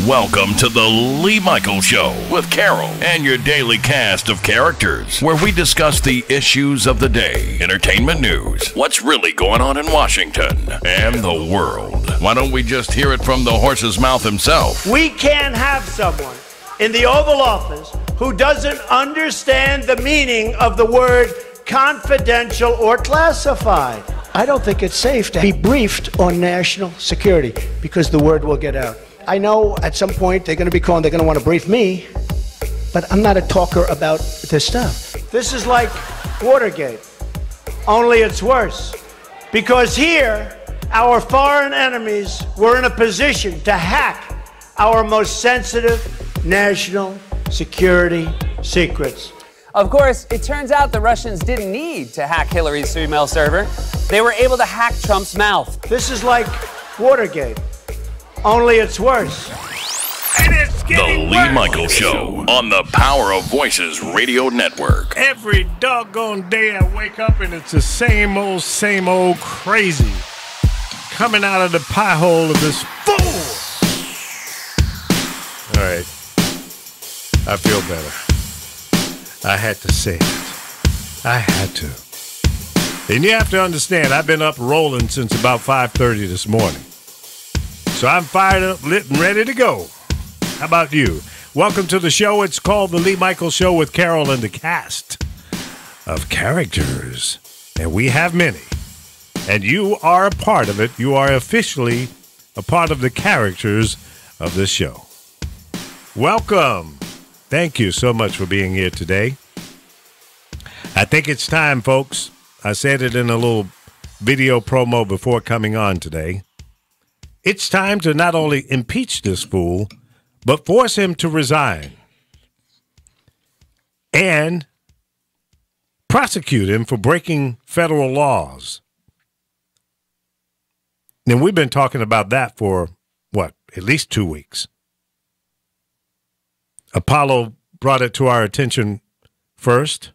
Welcome to the Lee Michaels Show with Carol and your daily cast of characters, where we discuss the issues of the day, entertainment news, what's really going on in Washington, and the world. Why don't we just hear it from the horse's mouth himself? We can't have someone in the Oval Office who doesn't understand the meaning of the word confidential or classified. I don't think it's safe to be briefed on national security because the word will get out. I know at some point they're going to want to brief me, but I'm not a talker about this stuff. This is like Watergate, only it's worse. Because here, our foreign enemies were in a position to hack our most sensitive national security secrets. Of course, it turns out the Russians didn't need to hack Hillary's email server. They were able to hack Trump's mouth. This is like Watergate, only it's worse. And it's getting The Lee Michaels Show on the Power of Voices Radio Network. Every doggone day I wake up and it's the same old crazy coming out of the pie hole of this fool. All right. I feel better. I had to say it. I had to. And you have to understand, I've been up rolling since about 5:30 this morning. So I'm fired up, lit, and ready to go. How about you? Welcome to the show. It's called The Lee Michaels Show with Carol and the cast of characters. And we have many. And you are a part of it. You are officially a part of the characters of this show. Welcome. Thank you so much for being here today. I think it's time, folks. I said it in a little video promo before coming on today. It's time to not only impeach this fool, but force him to resign and prosecute him for breaking federal laws. And we've been talking about that for, at least 2 weeks. Apollo brought it to our attention first,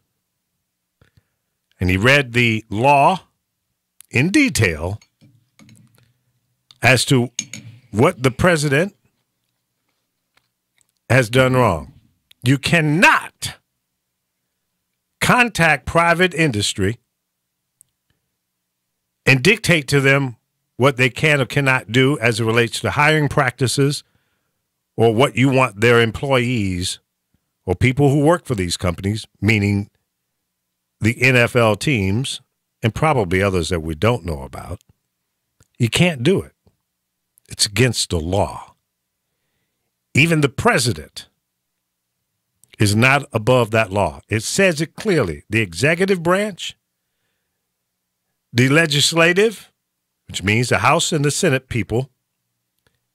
and he read the law in detail as to what the president has done wrong. You cannot contact private industry and dictate to them what they can or cannot do as it relates to hiring practices or what you want their employees or people who work for these companies, meaning the NFL teams and probably others that we don't know about. You can't do it. It's against the law. Even the president is not above that law. It says it clearly. The executive branch, the legislative, which means the House and the Senate people,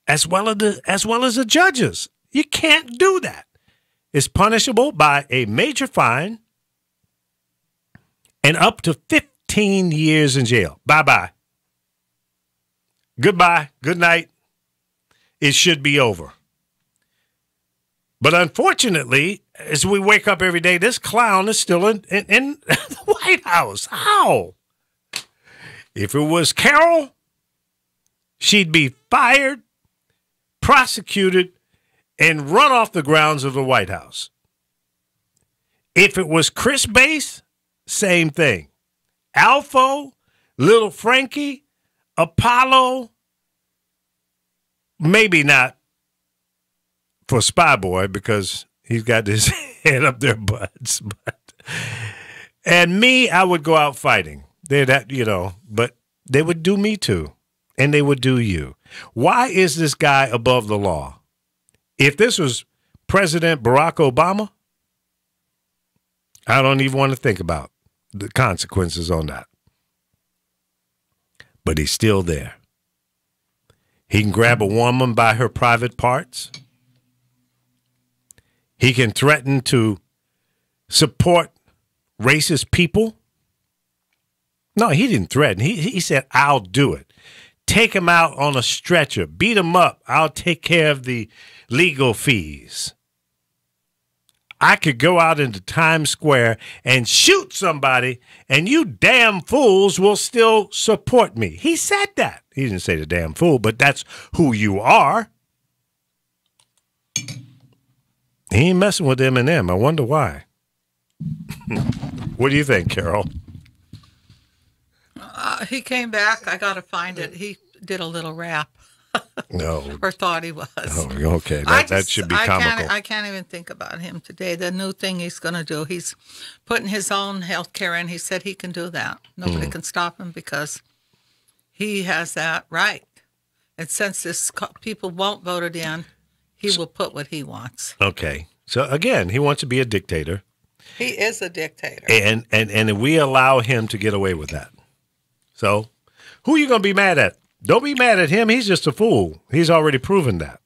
as well as the judges. You can't do that. It's punishable by a major fine and up to 15 years in jail. Bye-bye. Goodbye. Good night. It should be over. But unfortunately, as we wake up every day, this clown is still in the White House. How? If it was Carol, she'd be fired, prosecuted, and run off the grounds of the White House. If it was Chris Bass, same thing. Alfo, Little Frankie, Apollo, maybe not for Spy Boy because he's got his head up their butts. And me, I would go out fighting. But they would do me too. And they would do you. Why is this guy above the law? If this was President Barack Obama, I don't even want to think about the consequences on that. But he's still there. He can grab a woman by her private parts. He can threaten to support racist people. No, he didn't threaten. He said, I'll do it. Take him out on a stretcher. Beat him up. I'll take care of the legal fees. I could go out into Times Square and shoot somebody, and you damn fools will still support me. He said that. He didn't say the damn fool, but that's who you are. He ain't messing with Eminem. I wonder why. What do you think, Carol? He came back. I got to find it. He did a little rap. No. Or thought he was. Oh, okay. That should be comical. I can't even think about him today. The new thing he's going to do, he's putting his own health care in. He said he can do that. Nobody can stop him because he has that right. And since people won't vote it in, he will put what he wants. Okay. So, again, he wants to be a dictator. He is a dictator. And we allow him to get away with that. So, who are you going to be mad at? Don't be mad at him. He's just a fool. He's already proven that.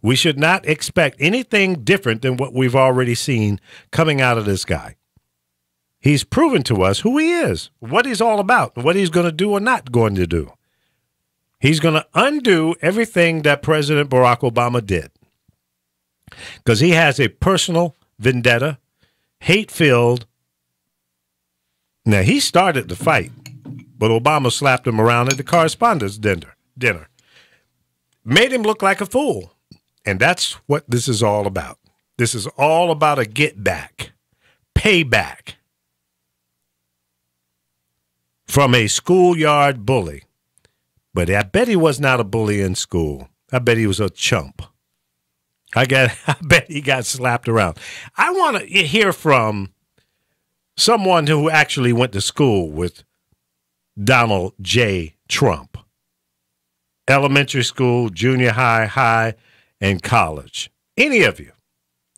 We should not expect anything different than what we've already seen coming out of this guy. He's proven to us who he is, what he's all about, what he's going to do or not going to do. He's going to undo everything that President Barack Obama did because he has a personal vendetta, hate-filled. Now, he started the fight. But Obama slapped him around at the correspondence dinner. Made him look like a fool. And that's what this is all about. This is all about a get back, payback from a schoolyard bully. But I bet he was not a bully in school. I bet he was a chump. I bet he got slapped around. I want to hear from someone who actually went to school with Donald J. Trump. Elementary school, junior high, and college. Any of you,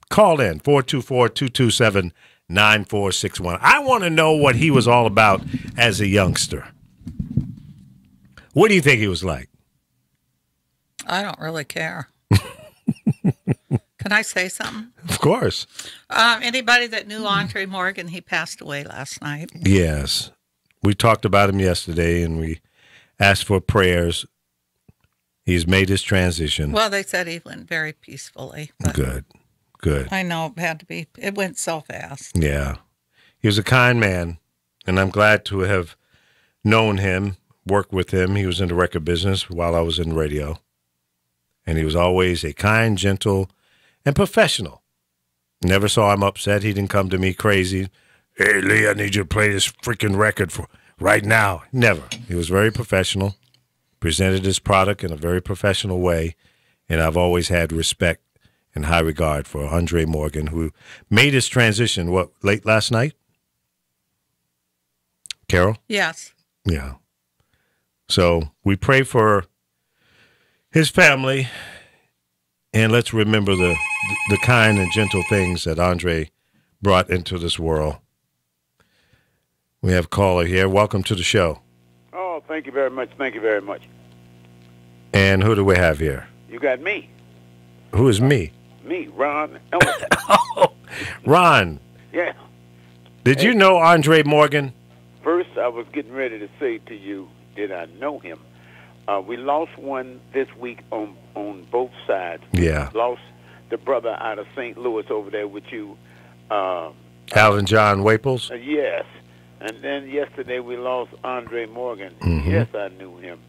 call in 424-227-9461. I want to know what he was all about as a youngster. What do you think he was like? I don't really care. Can I say something? Of course. Anybody that knew Andre Morgan, he passed away last night. Yes. We talked about him yesterday, and we asked for prayers. He's made his transition. Well, they said he went very peacefully. Good. I know it went so fast. Yeah. He was a kind man, and I'm glad to have known him, worked with him. He was in the record business while I was in radio, and he was always a kind, gentle, and professional. Never saw him upset. He didn't come to me crazy. Hey, Lee, I need you to play this freaking record for right now. Never. He was very professional, presented his product in a very professional way, and I've always had respect and high regard for Andre Morgan, who made his transition, late last night? Carol? Yes. Yeah. So we pray for his family, and let's remember the kind and gentle things that Andre brought into this world. We have a caller here. Welcome to the show. Oh, thank you very much. Thank you very much. And who do we have here? You got me. Who is me? Me, Ron Ellison. Oh, Ron. Yeah. Did you know Andre Morgan? First, I was getting ready to say to you, did I know him? We lost one this week on both sides. Yeah. We lost the brother out of St. Louis over there with you. Alvin John Waples? Yes. And then yesterday we lost Andre Morgan. Mm-hmm. Yes, I knew him.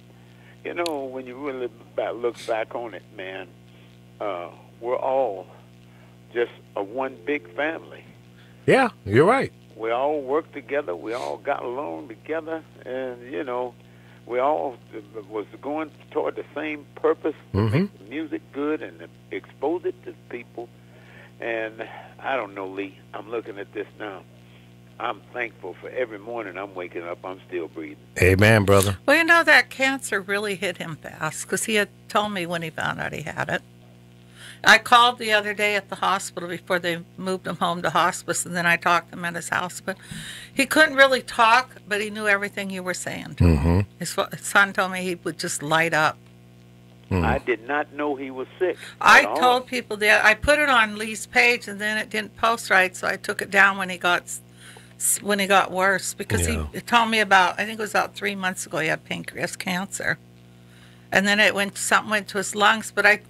You know, when you really look back on it, man, we're all just a one big family. Yeah, you're right. We all worked together. We all got along together. And, you know, we all was going toward the same purpose, to make the music good and to expose it to people. And I don't know, Lee, I'm looking at this now. I'm thankful for every morning I'm waking up, I'm still breathing. Amen, brother. Well, you know, that cancer really hit him fast because he had told me when he found out he had it. I called the other day at the hospital before they moved him home to hospice, and then I talked to him at his house. But he couldn't really talk, but he knew everything you were saying to him. His son told me he would just light up. I did not know he was sick. I told people that. I put it on Lee's page, and then it didn't post right, so I took it down when he got worse because he told me about, I think it was about 3 months ago, he had pancreas cancer. And then something went to his lungs. But I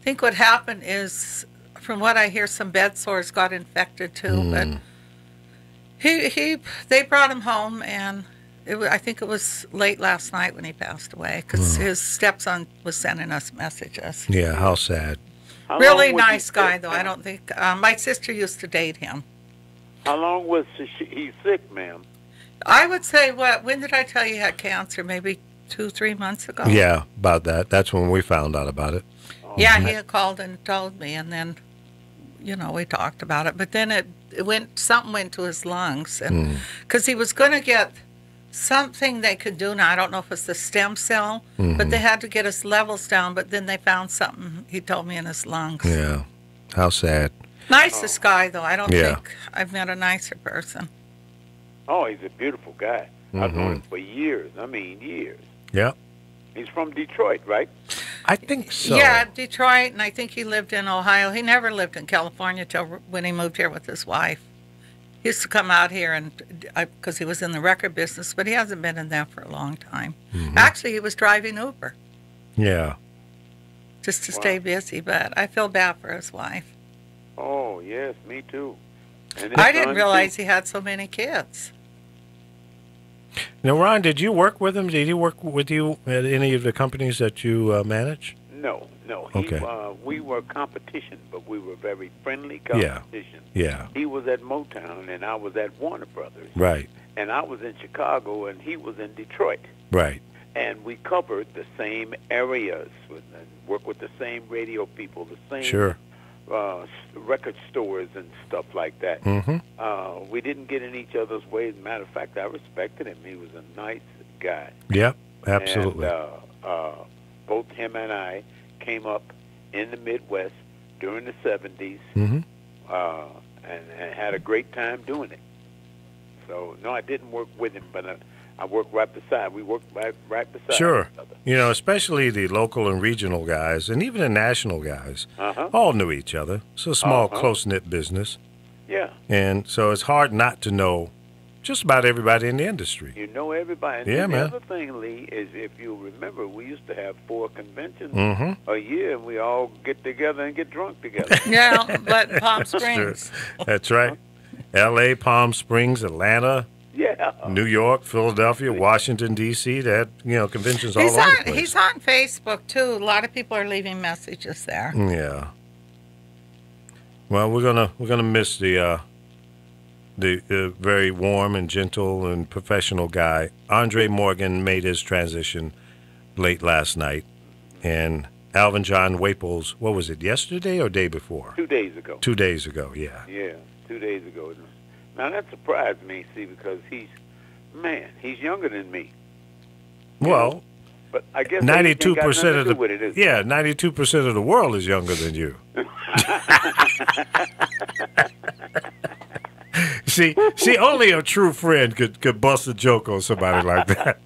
think what happened is, from what I hear, some bed sores got infected too. But they brought him home, and I think it was late last night when he passed away because his stepson was sending us messages. Yeah, how sad. Really nice guy, though. I don't think my sister used to date him. How long was he sick, ma'am? I would say, when did I tell you he had cancer? Maybe 2-3 months ago. Yeah, about that. That's when we found out about it. Yeah, he had called and told me, and then, we talked about it. But then something went to his lungs, and because he was going to get something they could do now. I don't know if it's the stem cell, but they had to get his levels down. But then they found something, he told me, in his lungs. Yeah, how sad. Nicest guy, though. I don't think I've met a nicer person. Oh, he's a beautiful guy. I've known him for years. I mean, years. Yeah. He's from Detroit, right? I think so. Yeah, Detroit, and I think he lived in Ohio. He never lived in California till when he moved here with his wife. He used to come out here because he was in the record business, but he hasn't been in that for a long time. Actually, he was driving Uber. Yeah. Just to stay busy, but I feel bad for his wife. Oh, yes, me too. And I didn't realize he had so many kids. Now, Ron, did you work with him? Did he work with you at any of the companies that you manage? No. Okay. We were competition, but we were very friendly competition. Yeah. He was at Motown, and I was at Warner Brothers. Right. And I was in Chicago, and he was in Detroit. Right. And we covered the same areas, and worked with the same radio people, the same record stores and stuff like that. We didn't get in each other's way. As a matter of fact, I respected him. He was a nice guy. Yep, absolutely. And, both him and I came up in the Midwest during the 70s and had a great time doing it. So, no, I didn't work with him, but I worked right beside. We worked right beside Sure. each other. Especially the local and regional guys, and even the national guys, all knew each other. It's a small, close-knit business. Yeah. And so it's hard not to know just about everybody in the industry. You know everybody. And the other thing, Lee, is if you remember, we used to have 4 conventions a year, and we all get together and get drunk together. Yeah, but Palm Springs. That's right. L.A., Palm Springs, Atlanta, New York, Philadelphia, Washington, D.C. They had, conventions all over the place. He's on Facebook, too. A lot of people are leaving messages there. Yeah. Well, we're gonna miss the very warm and gentle and professional guy. Andre Morgan made his transition late last night, and Alvin John Waples, what was it, yesterday or day before? 2 days ago. 2 days ago, yeah. Yeah, 2 days ago. Now, that surprised me, see, because he's younger than me. Well, but I guess 92% of the 92% of the world is younger than you. See, only a true friend could bust a joke on somebody like that.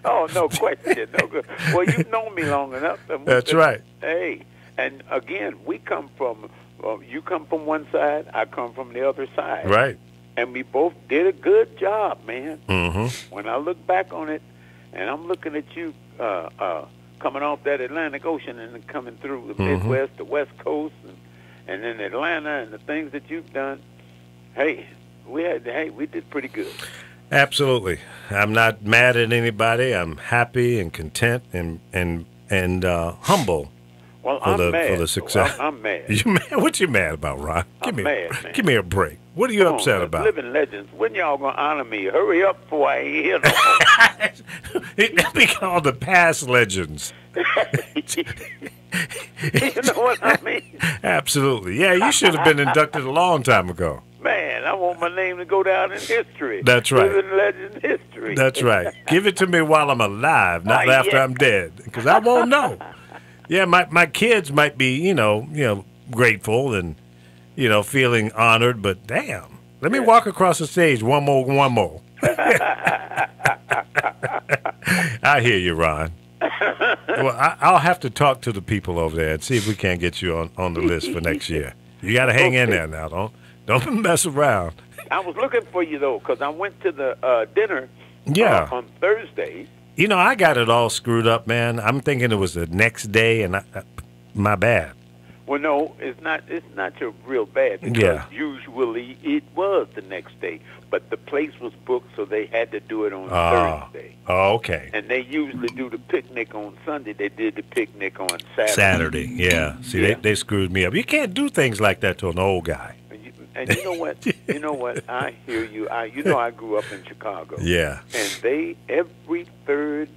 Oh, no question. No good. Well, you've known me long enough. That's right. Hey, and again, we come from, you come from one side, I come from the other side. Right. And we both did a good job, man. When I look back on it, and I'm looking at you coming off that Atlantic Ocean and then coming through the Midwest, the West Coast, and then Atlanta, and the things that you've done, hey, we did pretty good. Absolutely. I'm not mad at anybody. I'm happy and content and humble. Well, for the success. I'm mad. You mad? What you mad about, Ron? I'm mad, man. Give me a break. What are you upset about? Living legends. When y'all gonna honor me? Hurry up before I ain't here no more. It'll be called the past legends. You know what I mean? Absolutely. Yeah, you should have been inducted a long time ago. Man, I want my name to go down in history. That's right. Living legend history. That's right. Give it to me while I'm alive, not after I'm dead, because I won't know. Yeah, my kids might be, grateful and, feeling honored, but damn, let me walk across the stage one more. I hear you, Ron. Well, I'll have to talk to the people over there and see if we can't get you on the list for next year. You got to hang in there now. Don't mess around. I was looking for you, though, because I went to the dinner on Thursday. I got it all screwed up, man. I'm thinking it was the next day, and my bad. Well, no, it's not. It's not so real bad because usually it was the next day, but the place was booked, so they had to do it on Thursday. Oh, okay. And they usually do the picnic on Sunday. They did the picnic on Saturday. Yeah. See, they screwed me up. You can't do things like that to an old guy. And you know what? You know what? I hear you. I grew up in Chicago. Yeah. And they every third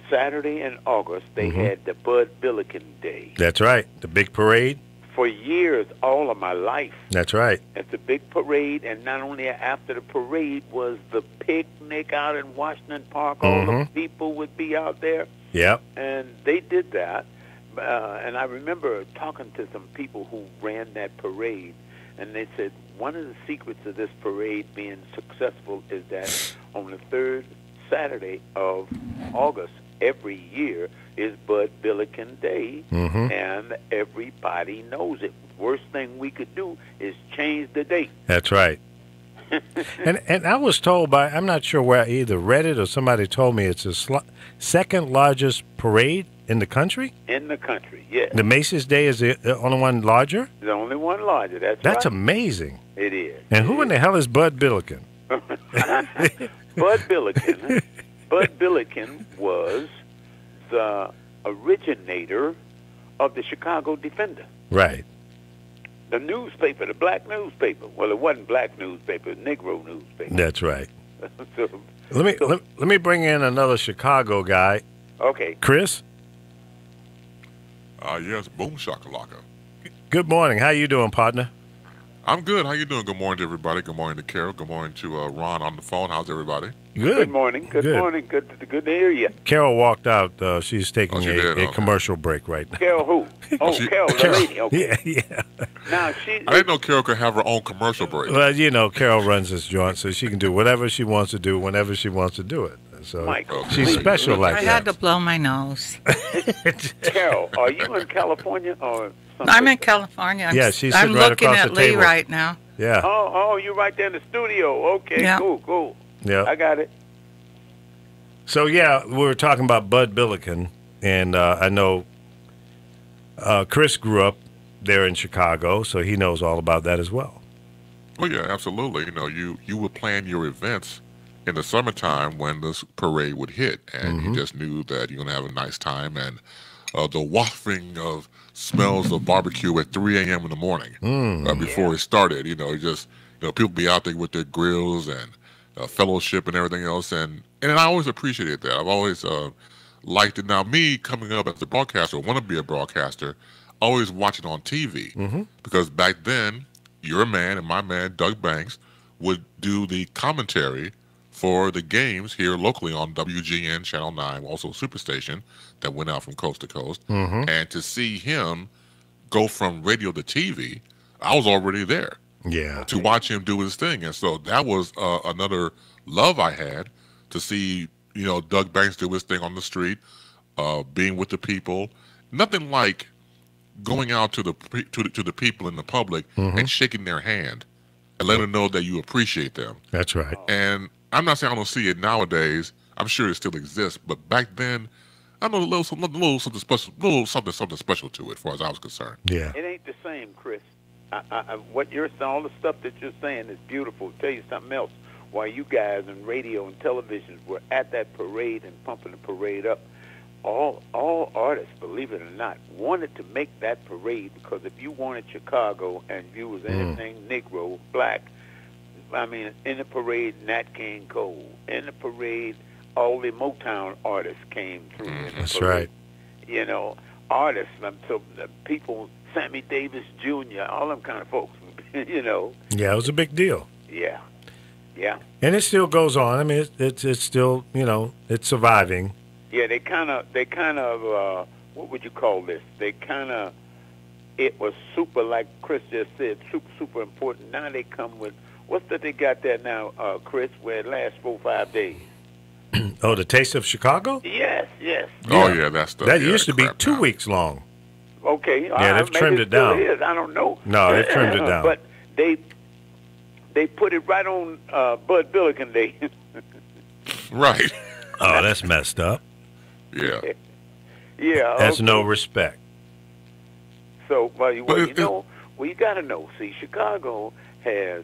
Saturday in August they had the Bud Billiken Day. That's right. The big parade. For years, all of my life. That's right. It's a big parade, and not only after the parade was the picnic out in Washington Park. All the people would be out there. Yep. And they did that. And I remember talking to some people who ran that parade, and they said one of the secrets of this parade being successful is that on the third Saturday of August every year is Bud Billiken Day, and everybody knows it. Worst thing we could do is change the date. That's right. and I was told by, I'm not sure where I either read it or somebody told me it's the second largest parade in the country? In the country, yes. The Macy's Day is the only one larger? The only one larger, that's right. That's amazing. It is. And who in the hell is Bud Billiken? Bud Billiken. Bud Billiken was the originator of the Chicago Defender. Right. The newspaper, the black newspaper. Well, it wasn't black newspaper, it was Negro newspaper. That's right. Let me bring in another Chicago guy. Okay. Chris? Yes, boom shakalaka. Good morning. How you doing, partner? I'm good. How you doing? Good morning to everybody. Good morning to Carol. Good morning to Ron on the phone. How's everybody? Good morning. Good morning. Good to hear you. Carol walked out. She's taking a commercial break right now. Carol who? Carol, the lady. Okay. Yeah. Now I didn't know Carol could have her own commercial break. Well, you know, Carol runs this joint, so she can do whatever she wants to do whenever she wants to do it. So she's special like that. I had to blow my nose. Carol, are you in California or something? I'm in California. She's I'm right looking across at the Lee table. right now. Yeah. Oh, you're right there in the studio. Okay, yeah. Cool. Yeah. I got it. So, we were talking about Bud Billiken, and I know Chris grew up there in Chicago, so he knows all about that as well. Oh, yeah, absolutely. You know, you would plan your events in the summertime when this parade would hit, and you just knew that you're going to have a nice time, and the wafting of smells of barbecue at 3 a.m. in the morning before it started. People be out there with their grills and fellowship and everything else, and I always appreciated that. I've always liked it. Now, me coming up as a broadcaster, want to be a broadcaster, always watch it on TV because back then, your man and my man, Doug Banks, would do the commentary for the games here locally on WGN Channel 9, also Superstation, that went out from coast to coast. And to see him go from radio to TV, I was already there. Yeah. To watch him do his thing. And so that was another love I had to see, Doug Banks do his thing on the street, being with the people. Nothing like going out to the people in the public and shaking their hand and letting them know that you appreciate them. That's right. And I'm not saying I don't see it nowadays. I'm sure it still exists, but back then, I know a little something special to it, as far as I was concerned. Yeah. It ain't the same, Chris. What you're saying, all the stuff that you're saying is beautiful. Tell you something else. While you guys on radio and television were at that parade and pumping the parade up, all artists, believe it or not, wanted to make that parade because if you wanted Chicago and you was anything Negro, black, I mean, in the parade, Nat King Cole. In the parade, all the Motown artists came through. That's right. Artists, so people, Sammy Davis Jr., all them kind of folks, Yeah, it was a big deal. Yeah. And it still goes on. I mean, it's still, it's surviving. Yeah, they kind of, what would you call this? It was super, like Chris just said, super important. Now they come with, what's that they got there now, Chris, where it lasts 4 or 5 days? Oh, the Taste of Chicago? Yes. Oh, yeah, that's that used to be 2 weeks long. Okay. Yeah, they've trimmed it down. I don't know. No, they've trimmed it down. But they put it right on Bud Billiken Day. Right. Oh, that's messed up. Yeah. Yeah. That's no respect. So, well, you got to know. See, Chicago has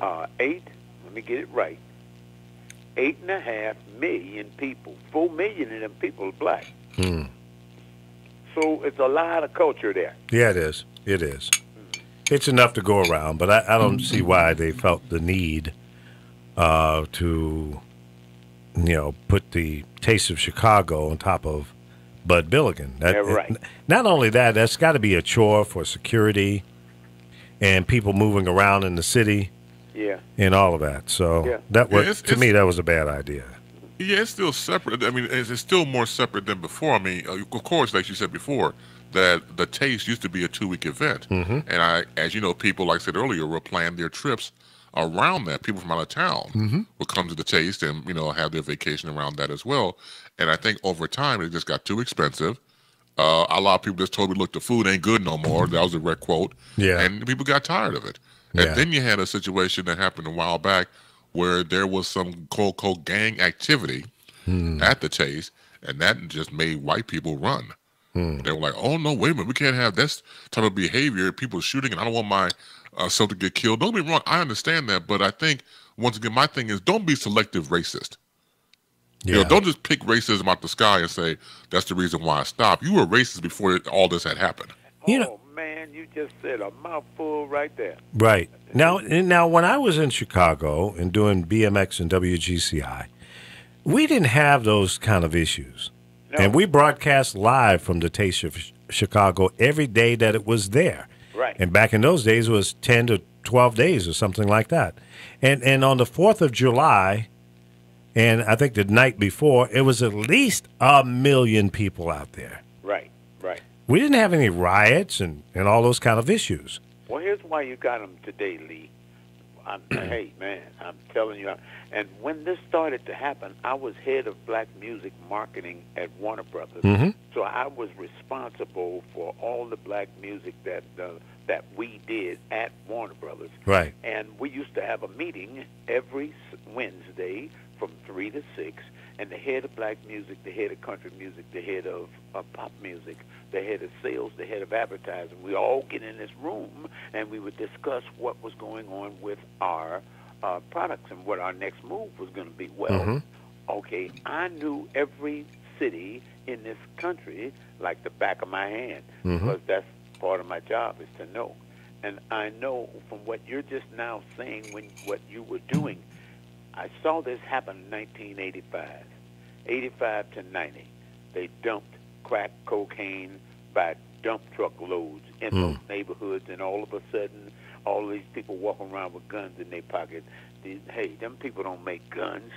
8. Let me get it right. 8.5 million people. 4 million of them people are black. So it's a lot of culture there. Yeah, it is. It is. It's enough to go around, but I don't see why they felt the need to, put the Taste of Chicago on top of Bud Billiken. Right. Not only that, that's got to be a chore for security and people moving around in the city. Yeah. And all of that. So to me, that was a bad idea. Yeah, it's still separate. I mean, it's still more separate than before. I mean, of course, like you said before, that the Taste used to be a 2-week event. And as you know, people, like I said earlier, will plan their trips around that. People from out of town will come to the Taste and, have their vacation around that as well. And I think over time, it just got too expensive. A lot of people just told me, look, the food ain't good no more. That was a direct quote. Yeah. And people got tired of it. And then you had a situation that happened a while back where there was some quote-unquote gang activity at the Taste, and that just made white people run. They were like, oh, no, wait a minute, we can't have this type of behavior, people shooting, and I don't want my son to get killed. Don't be wrong, I understand that, but I think, once again, my thing is don't be selective racist. Yeah. Don't just pick racism out the sky and say, that's the reason why I stopped. You were racist before all this had happened. Man, you just said a mouthful right there. Right. Now, when I was in Chicago and doing BMX and WGCI, we didn't have those kind of issues. No. And we broadcast live from the Taste of Chicago every day that it was there. Right. And back in those days, it was 10 to 12 days or something like that. And on the 4th of July, and I think the night before, it was at least 1 million people out there. Right. We didn't have any riots and all those kind of issues. Well, here's why you got them today, Lee. Hey, man, I'm telling you. And when this started to happen, I was head of black music marketing at Warner Brothers. So I was responsible for all the black music that we did at Warner Brothers. Right. And we used to have a meeting every Wednesday from 3 to 6. And the head of black music, the head of country music, the head of pop music, the head of sales, the head of advertising, we all get in this room and we would discuss what was going on with our products and what our next move was going to be. Well, okay, I knew every city in this country like the back of my hand because that's part of my job is to know. And I know from what you're just now saying what you were doing, I saw this happen in 1985, 85 to 90. They dumped crack cocaine by dump truck loads in those neighborhoods, and all of a sudden, all these people walking around with guns in their pocket. Hey, them people don't make guns,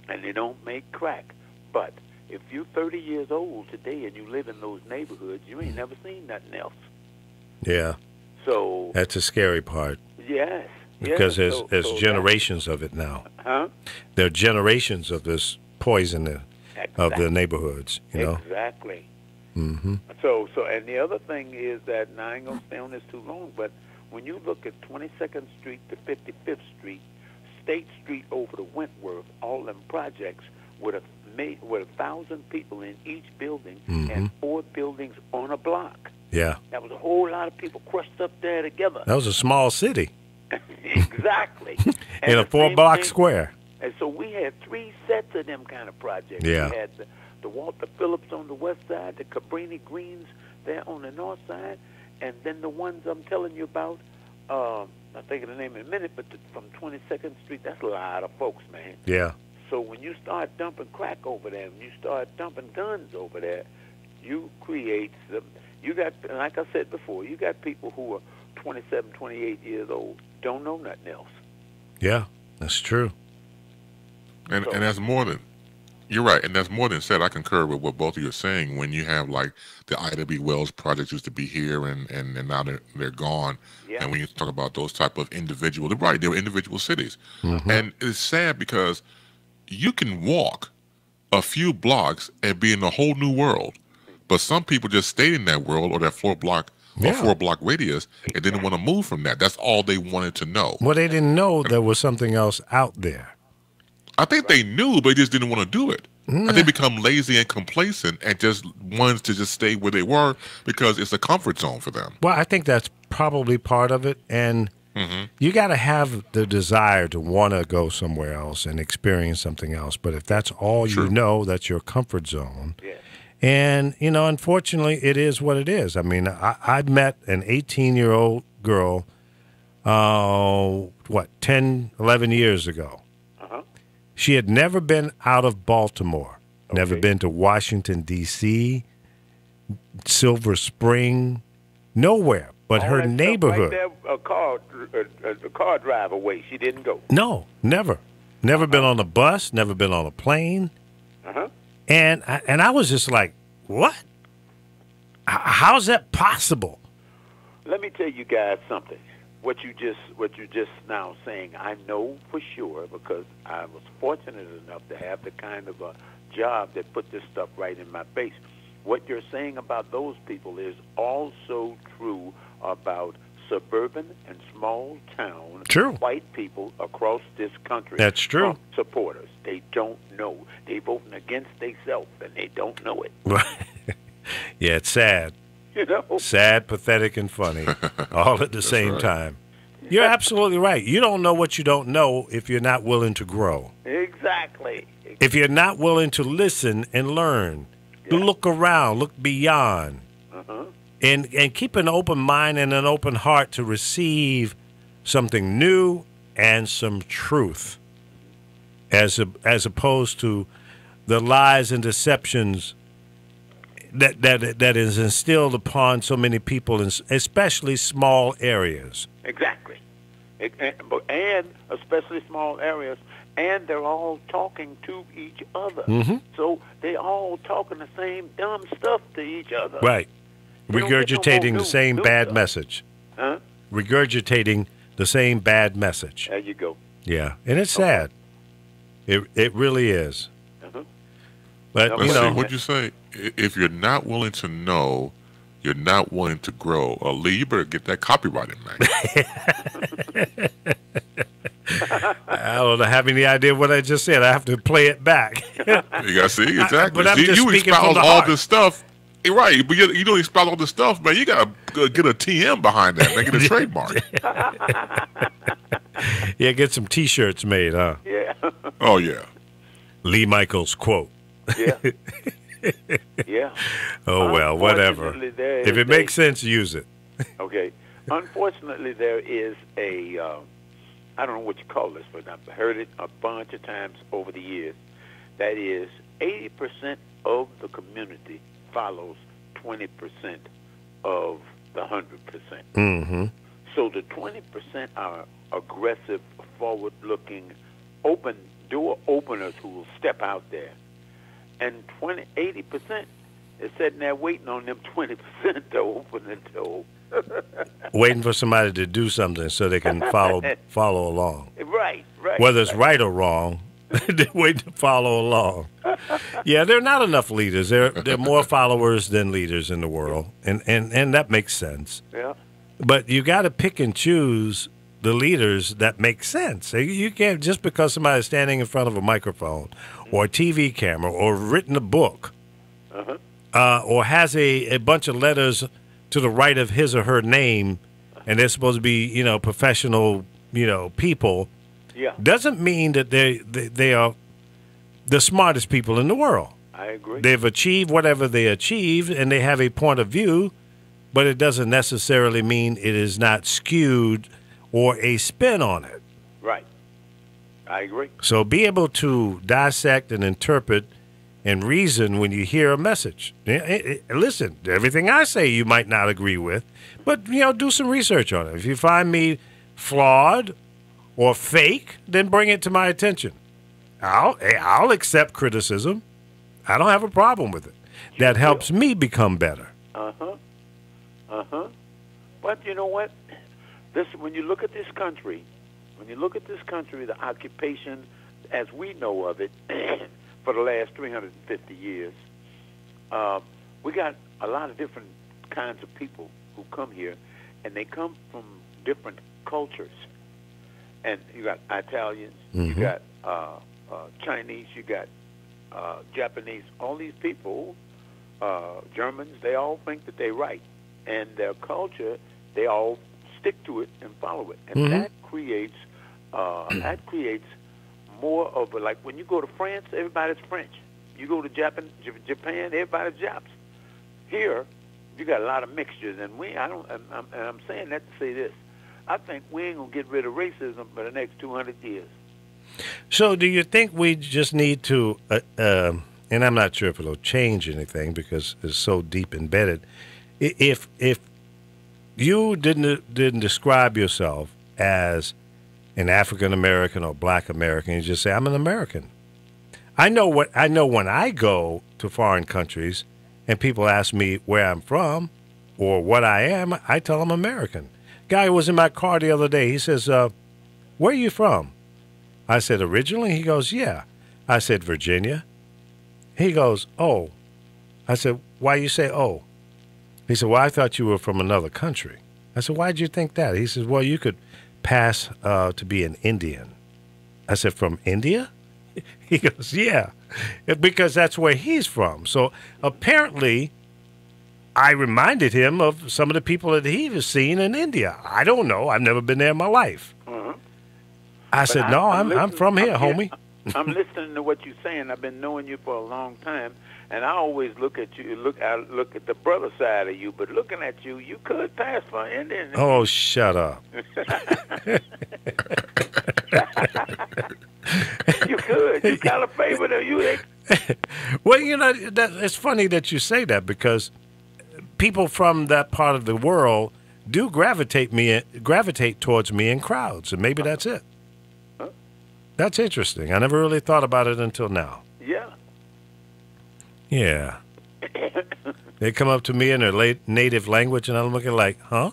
and they don't make crack. But if you're 30 years old today and you live in those neighborhoods, you ain't never seen nothing else. Yeah. So that's a scary part. Yes. Because there's generations of it now. There are generations of this poison of the neighborhoods, Exactly. So, and the other thing is that, and I ain't going to stay on this too long, but when you look at 22nd Street to 55th Street, State Street over to Wentworth, all them projects with 1,000 people in each building and 4 buildings on a block. Yeah. That was a whole lot of people crushed up there together. That was a small city. Exactly. In a 4-block square. And so we had 3 sets of them kind of projects. Yeah. We had the Walter Phillips on the west side, the Cabrini Greens there on the north side, and then the ones I'm telling you about, I'll think of the name in a minute, but from 22nd Street, that's a lot of folks, man. Yeah. So when you start dumping crack over there, when you start dumping guns over there, you create some, you got, like I said before, you got people who are 27, 28 years old, don't know nothing else. Yeah, that's true. And that's more than, you're right, and that's more than said. I concur with what both of you are saying. When you have like the Ida B. Wells projects used to be here and now they're gone. Yeah. And when you talk about those type of individual, they're right, they were individual cities. And it's sad because you can walk a few blocks and be in a whole new world. But some people just stayed in that world or that 4-block radius and didn't want to move from that. That's all they wanted to know. Well, they didn't know there was something else out there. I think they knew, but they just didn't want to do it. They become lazy and complacent and just ones to just stay where they were because it's a comfort zone for them. Well, I think that's probably part of it. And you got to have the desire to want to go somewhere else and experience something else. But if that's all you know, that's your comfort zone. Yeah. And, unfortunately, it is what it is. I mean, I met an 18-year-old girl, 10, 11 years ago. She had never been out of Baltimore, never been to Washington, D.C., Silver Spring, nowhere but her neighborhood. Right there, the car drive away. She didn't go. No, never. Never been on a bus, never been on a plane. And I was just like, what? How's that possible? Let me tell you guys something. What you just now saying, I know for sure because I was fortunate enough to have the kind of a job that put this stuff right in my face. What you're saying about those people is also true about suburban and small town white people across this country. That's true. Supporters. They don't know. They voting against themselves and they don't know it. Yeah, it's sad. Sad, pathetic, and funny, all at the same time. You're absolutely right. You don't know what you don't know if you're not willing to grow. Exactly. If you're not willing to listen and learn, to look around, look beyond, and keep an open mind and an open heart to receive something new and some truth, as opposed to the lies and deceptions that is instilled upon so many people, especially small areas. Exactly. And especially small areas, and they're all talking to each other. So they all talking the same dumb stuff to each other. Right. Regurgitating the same bad message. Regurgitating the same bad message. There you go. Yeah, and it's sad. It really is. But, Let's see, what'd you say? If you're not willing to know, you're not willing to grow. Lee, you better get that copyrighted, man. I don't have any idea what I just said. I have to play it back. You got to see, exactly. But I'm just you speaking espouse from the all heart. this stuff. Right, but you don't espouse all this stuff, man. You got to get a TM behind that, make it a trademark. Yeah, get some T-shirts made, huh? Yeah. Oh, yeah. Lee Michaels quote. Yeah. Yeah. Oh, well, whatever. Unfortunately, If it makes sense, use it. Okay. Unfortunately, there is a, I don't know what you call this, but I've heard it a bunch of times over the years. That is 80% of the community follows 20% of the 100%. So the 20% are aggressive, forward-looking, open door openers who will step out there. And 80% is sitting there waiting on them 20% to open the door. Waiting for somebody to do something so they can follow along. Right. Whether it's right or wrong, they're waiting to follow along. Yeah, there are not enough leaders. There are more followers than leaders in the world, and that makes sense. Yeah. But you got to pick and choose the leaders that make sense. You can't, just because somebody's standing in front of a microphone or a TV camera or written a book or has a bunch of letters to the right of his or her name, and they're supposed to be, professional, people, doesn't mean that they are the smartest people in the world. I agree. They've achieved whatever they achieved, and they have a point of view, but it doesn't necessarily mean it is not skewed or a spin on it. Right. I agree. So be able to dissect and interpret and reason when you hear a message. Listen, everything I say you might not agree with, but, do some research on it. If you find me flawed or fake, then bring it to my attention. I'll accept criticism. I don't have a problem with it. That helps me become better. But you know what? When you look at this country, the occupation as we know of it for the last 350 years, we got a lot of different kinds of people who come here, and they come from different cultures. And you got Italians, you got Chinese, you got Japanese, all these people, Germans, they all think that they're right. And their culture, they all stick to it and follow it. And that creates more of a, like when you go to France, everybody's French. You go to Japan, everybody's Japs. Here, you got a lot of mixtures, and I'm saying that to say this. I think we ain't gonna get rid of racism for the next 200 years. So, do you think we just need to? And I'm not sure if it'll change anything because it's so deep embedded. If you didn't describe yourself as an African American or Black American, you just say I'm an American. I know when I go to foreign countries and people ask me where I'm from or what I am, I tell them American. Guy was in my car the other day. He says, "Where are you from?" I said, "Originally?" He goes, "Yeah." I said, "Virginia." He goes, "Oh." I said, "Why you say oh?" He said, "Well, I thought you were from another country." I said, "Why'd you think that?" He says, "Well, you could pass to be an Indian." I said, "From India?" He goes, "Yeah," because that's where he's from. So apparently I reminded him of some of the people that he has seen in India. I don't know. I've never been there in my life. I said, "No, I'm from here, homie." I'm listening to what you're saying. I've been knowing you for a long time, and I always look at you, look at the brother side of you. But looking at you, you could pass for an Indian. Oh, shut up. You could. You kind of favor you. Well, you know, it's funny that you say that because people from that part of the world do gravitate towards me in crowds, and maybe that's it. That's interesting. I never really thought about it until now. Yeah. Yeah. They come up to me in their native language, and I'm looking like, huh?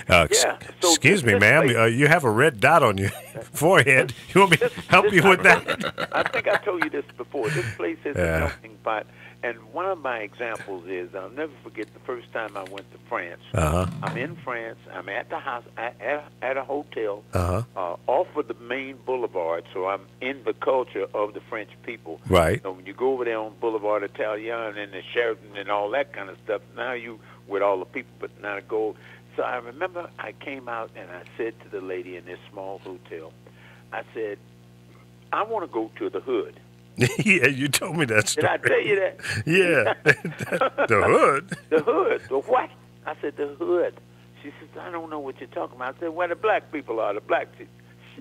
Excuse me, ma'am. You have a red dot on your forehead. You want me to help you with that? I think I told you this before. This place is a melting pot. And one of my examples is, I'll never forget the first time I went to France. I'm in France. I'm at the house, at a hotel, off of the main boulevard. So I'm in the culture of the French people. Right. So when you go over there on Boulevard Italian and the Sheraton and all that kind of stuff, now you with all the people, but now go. So I remember I came out and I said to the lady in this small hotel, I said, I want to go to the hood. Yeah, you told me that story. Did I tell you that? Yeah. The hood? The hood. The what? I said, the hood. She says, I don't know what you're talking about. I said, where the black people are, the black people.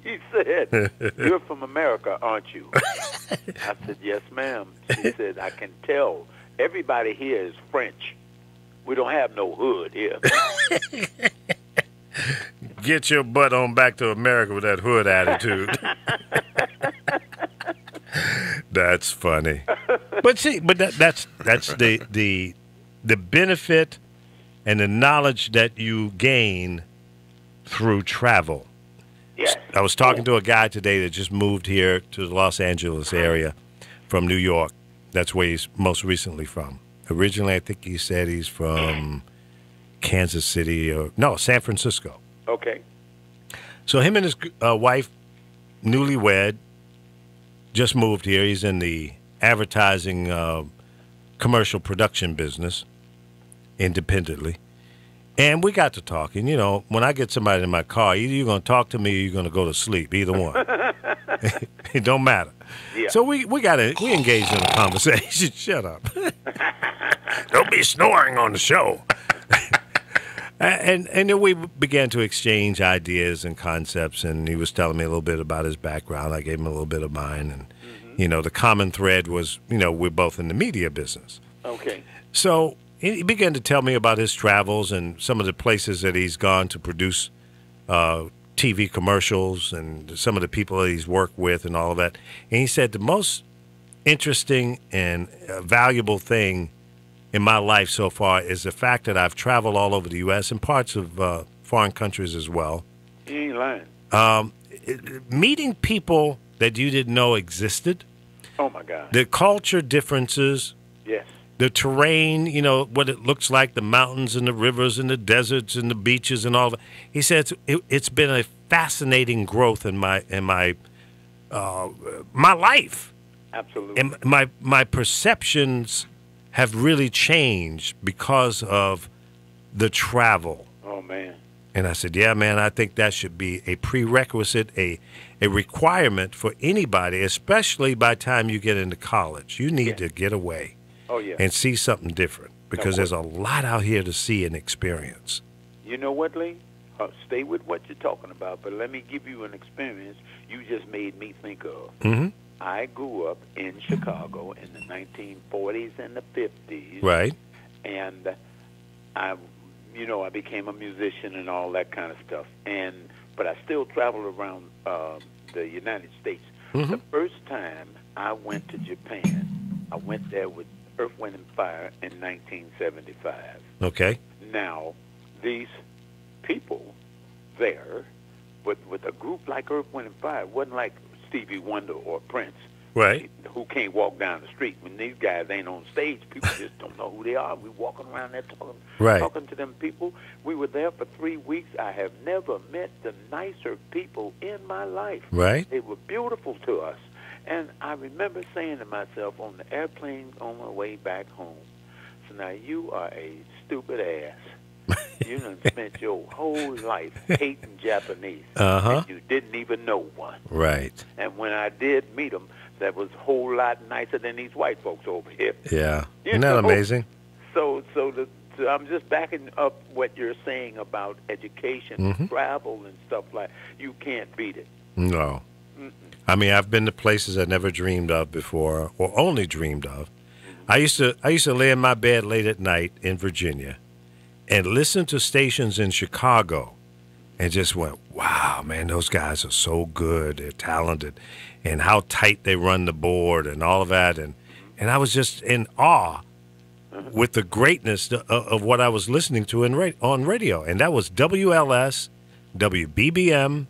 She said, you're from America, aren't you? I said, yes, ma'am. She said, I can tell. Everybody here is French. We don't have no hood here. Get your butt on back to America with that hood attitude. That's funny. But see, that's the benefit and the knowledge that you gain through travel. Yes. I was talking to a guy today that just moved here to the Los Angeles area from New York. That's where he's most recently from. Originally, I think he said he's from Kansas City San Francisco. Okay. So him and his wife, newlywed, just moved here. He's in the advertising commercial production business independently. And we got to talking. You know, when I get somebody in my car, either you're going to talk to me or you're going to go to sleep. Either one. It don't matter. Yeah. So we engaged in a conversation. Shut up. Don't be snoring on the show. And then we began to exchange ideas and concepts, and he was telling me a little bit about his background. I gave him a little bit of mine, and, you know, the common thread was, you know, we're both in the media business. Okay. So he began to tell me about his travels and some of the places that he's gone to produce TV commercials and some of the people that he's worked with and all of that. And he said the most interesting and valuable thing in my life so far is the fact that I've traveled all over the U.S. and parts of foreign countries as well. You ain't lying. Meeting people that you didn't know existed. Oh, my God. The culture differences. Yes. The terrain, you know, what it looks like, the mountains and the rivers and the deserts and the beaches and all that. He said it's been a fascinating growth in my my life. Absolutely. And my perceptions have really changed because of the travel. Oh, man. And I said, yeah, man, I think that should be a prerequisite, a requirement for anybody, especially by the time you get into college. You need to get away and see something different because there's a lot out here to see and experience. You know what, Lee? Stay with what you're talking about, but let me give you an experience you just made me think of. Mm-hmm. I grew up in Chicago in the 1940s and the 50s. Right. And I became a musician and all that kind of stuff. But I still traveled around the United States. Mm-hmm. The first time I went to Japan, I went there with Earth, Wind, and Fire in 1975. Okay. Now, these people there, with a group like Earth, Wind, and Fire, it wasn't like Stevie Wonder or Prince, right? Who can't walk down the street. When these guys ain't on stage, people just don't know who they are. We walking around there talking to them people. We were there for 3 weeks. I have never met the nicer people in my life. Right. They were beautiful to us. And I remember saying to myself on the airplane on my way back home, so now you are a stupid ass. You done spent your whole life hating Japanese. And you didn't even know one. Right. And when I did meet them, that was a whole lot nicer than these white folks over here. Yeah. Isn't that amazing? So I'm just backing up what you're saying about education, travel, and stuff like that. You can't beat it. No. I mean, I've been to places I never dreamed of before, or only dreamed of. I used to lay in my bed late at night in Virginia and listen to stations in Chicago and just went, wow, man, those guys are so good. They're talented. And how tight they run the board and all of that. And I was just in awe with the greatness of what I was listening to on radio. And that was WLS, WBBM,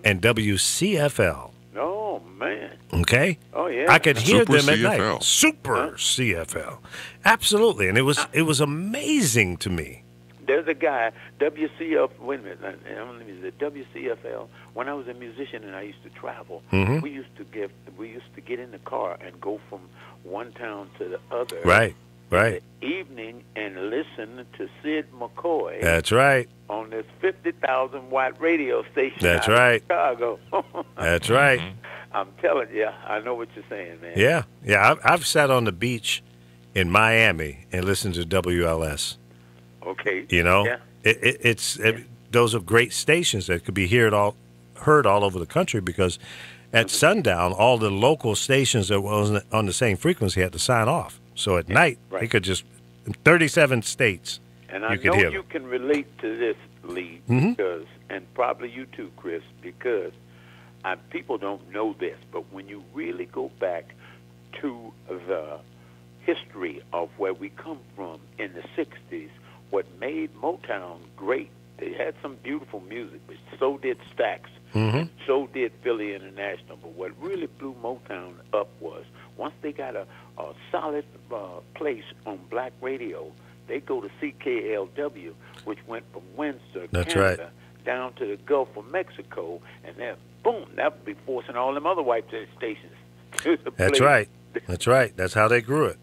and WCFL. Oh, man. Okay? Oh, yeah. I could hear Super them at CFL. night. Super CFL. Absolutely. And it was amazing to me. There's a guy, WCF, wait a minute, let me say, WCFL, when I was a musician and I used to travel, we used to get in the car and go from one town to the other. Right. In the evening and listen to Sid McCoy. That's right. On this 50,000 watt radio station. That's out right. In Chicago. That's right. I'm telling you, I know what you're saying, man. Yeah. I've sat on the beach in Miami and listened to WLS. Okay. You know, yeah. Those are great stations that could be heard all over the country because at sundown, all the local stations that wasn't on the same frequency had to sign off. So at night, they could just, in 37 states, and I you could know hear you them. can relate to this, Lee, because, and probably you too, Chris, because people don't know this, but when you really go back to the history of where we come from in the 60s, what made Motown great, they had some beautiful music, but so did Stax, and so did Philly International. But what really blew Motown up was once they got a solid place on black radio, they go to CKLW, which went from Windsor, Canada, down to the Gulf of Mexico, and then, boom, that would be forcing all them other white stations to the That's right. That's right. That's how they grew it.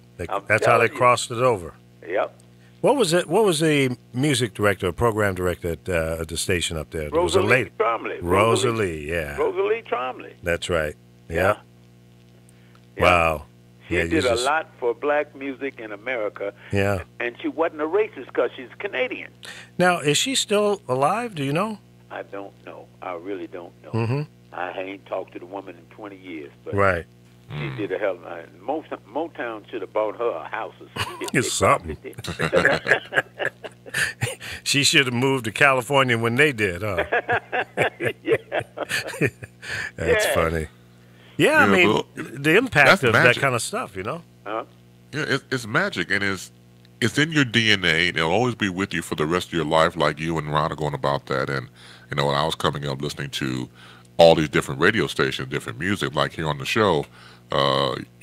That's how they crossed it over. Yep. What was it? What was the music director, program director at the station up there? There was a lady. Trombley. Rosalie, yeah. Rosalie Trombley. That's right. Yeah. Yeah. Wow. She did a lot for black music in America. Yeah. And she wasn't a racist because she's Canadian. Now, is she still alive? Do you know? I don't know. I really don't know. I ain't talked to the woman in 20 years. But right. She did a hell of a... Motown should have bought her a house or something. It's something. She should have moved to California when they did, huh? Yeah. That's funny. Yeah, I mean, the impact of that kind of stuff, you know? Huh? Yeah, it's magic, and it's in your DNA, and it'll always be with you for the rest of your life, like you and Ron are going about that. And, you know, when I was coming up listening to all these different radio stations, different music, like here on the show,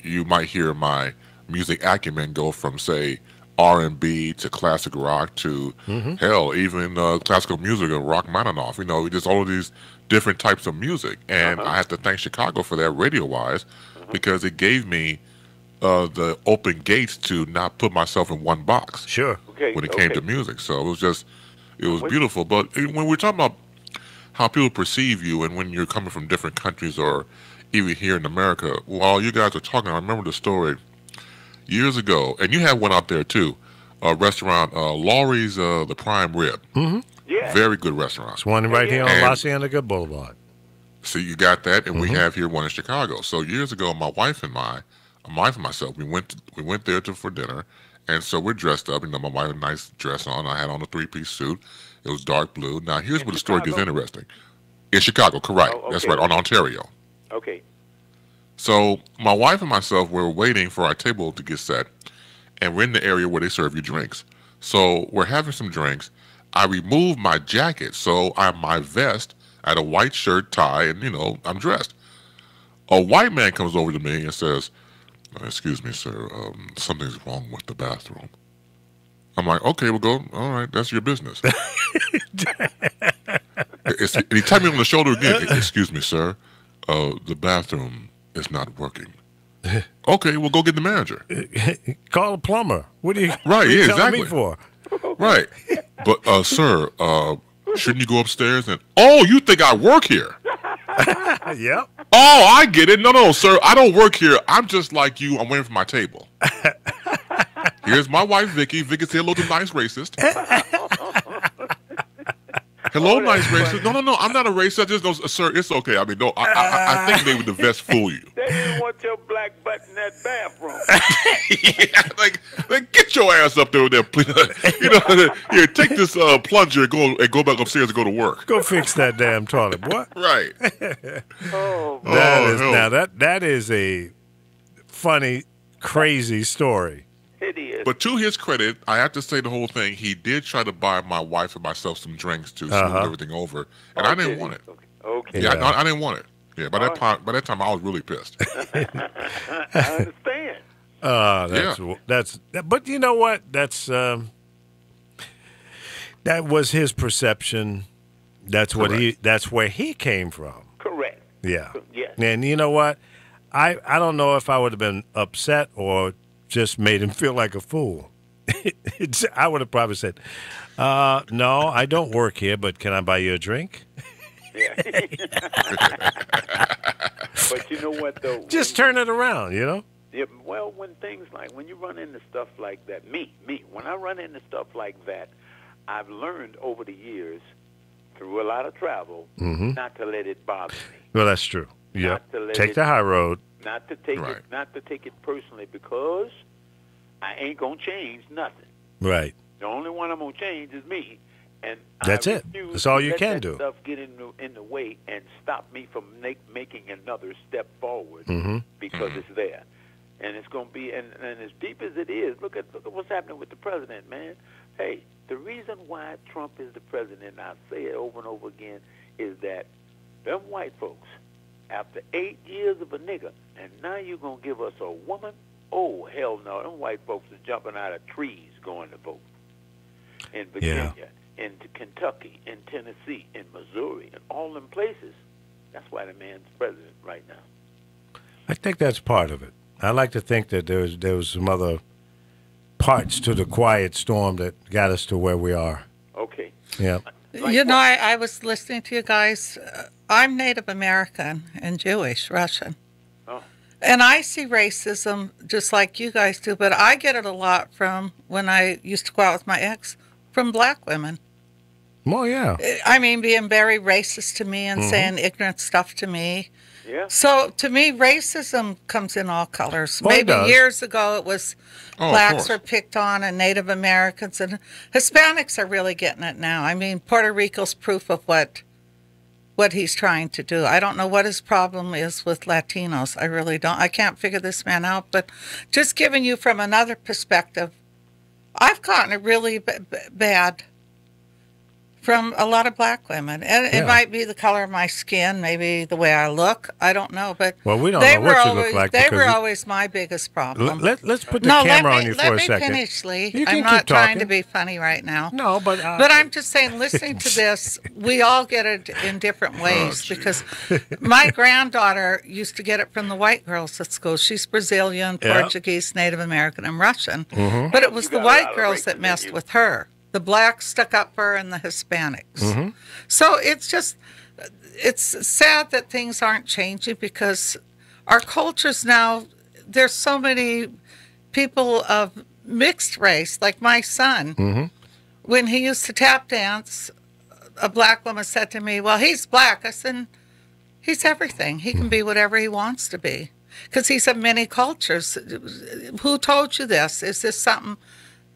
you might hear my music acumen go from, say, R&B to classic rock to hell, even classical music of Rachmaninoff. You know, just all of these different types of music. And I have to thank Chicago for that radio-wise because it gave me the open gates to not put myself in one box. Sure. When it came to music. So it was beautiful. But when we're talking about how people perceive you and when you're coming from different countries or even here in America, while you guys are talking, I remember the story years ago, and you had one out there too, a restaurant, Laurie's the Prime Rib. Yeah. Very good restaurant. It's one right here on And- La Cienega Boulevard. So you got that, and we have here one in Chicago. So years ago, my wife and myself, we went there for dinner, and so we're dressed up. You know, my wife had a nice dress on. I had on a 3-piece suit. It was dark blue. Now here's where the story gets interesting. In Chicago, correct? Oh, okay. That's right, on Ontario. Okay. So my wife and myself were waiting for our table to get set, and we're in the area where they serve you drinks. So we're having some drinks. I removed my jacket, so I have my vest. I had a white shirt, tie, and, you know, I'm dressed. A white man comes over to me and says, "Excuse me, sir, something's wrong with the bathroom." I'm like, "Okay, we'll go. All right, that's your business." And he tapped me on the shoulder again. "Excuse me, sir, the bathroom is not working." "Okay, we'll go get the manager." Call a plumber. What are you, Right, what are you yeah, telling exactly. me for? Right. But, sir, shouldn't you go upstairs and, "Oh, you think I work here?" Yep. "Oh, I get it. No, sir, I don't work here. I'm just like you. I'm waiting for my table." Here's my wife, Vicky. Vicky, say hello to Nice Racist. Hello, Nice Racist. No, I'm not a racist. I just know, sir, it's okay. I mean, no, I think maybe the vest fool you. They didn't want your black butt in that bathroom. Yeah, like get your ass up there, please. You know, here, take this plunger and go back upstairs and go to work. Go fix that damn toilet, boy. Right. Oh, That is a funny, crazy story. it is. But to his credit, I have to say the whole thing. He did try to buy my wife and myself some drinks to smooth everything over, and I didn't want it. Okay. Yeah, I didn't want it. Yeah, by that time, I was really pissed. I understand. But you know what? That was his perception. That's where he came from. Correct. Yeah. Yes. And you know what? I don't know if I would have been upset or just made him feel like a fool. I would have probably said, "No, I don't work here, but can I buy you a drink?" Yeah. But you know what, though? Just turn it around, you know? Yeah, well, when you run into stuff like that, when I run into stuff like that, I've learned over the years, through a lot of travel, not to let it bother me. Well, that's true. Yeah. Take the high road. Not to take it personally, because I ain't gonna change nothing. Right. The only one I'm gonna change is me, and That's it. That's all you can do. Stuff get in the way and stop me from making another step forward because it's there, and it's gonna be and as deep as it is. Look at what's happening with the president, man. Hey, the reason why Trump is the president, and I say it over and over again, is that them white folks, after 8 years of a nigger, and now you're going to give us a woman? Oh, hell no. Them white folks are jumping out of trees going to vote. In Virginia, in Kentucky, in Tennessee, in Missouri, and all them places. That's why the man's president right now. I think that's part of it. I like to think that there was some other parts to the quiet storm that got us to where we are. Okay. Yeah. I was listening to you guys. I'm Native American and Jewish, Russian. Oh. And I see racism just like you guys do, but I get it a lot from when I used to go out with my ex, from black women. Oh, yeah. I mean, being very racist to me and saying ignorant stuff to me. Yeah. So to me, racism comes in all colors. Well, it Maybe does. years ago it was Oh, of blacks course. were picked on and Native Americans, and Hispanics are really getting it now. I mean, Puerto Rico's proof of what he's trying to do. I don't know what his problem is with Latinos. I really don't. I can't figure this man out. But just giving you from another perspective, I've gotten it really bad From a lot of black women. And it might be the color of my skin, maybe the way I look. I don't know. But well, we don't know what you look like. They were always my biggest problem. Let's put the camera on you for a second. Let me finish, Lee. You can I'm not keep talking. trying to be funny right now. No, but I'm just saying, listening to this, we all get it in different ways. Because my granddaughter used to get it from the white girls at school. She's Brazilian, Portuguese, Native American, and Russian. Mm-hmm. But it was the white girls that messed with her. The blacks stuck up for her and the Hispanics. Mm-hmm. So it's sad that things aren't changing because our cultures now, there's so many people of mixed race, like my son. Mm-hmm. When he used to tap dance, a black woman said to me, well, he's black. I said, he's everything. He can be whatever he wants to be because he's of many cultures. Who told you this? Is this something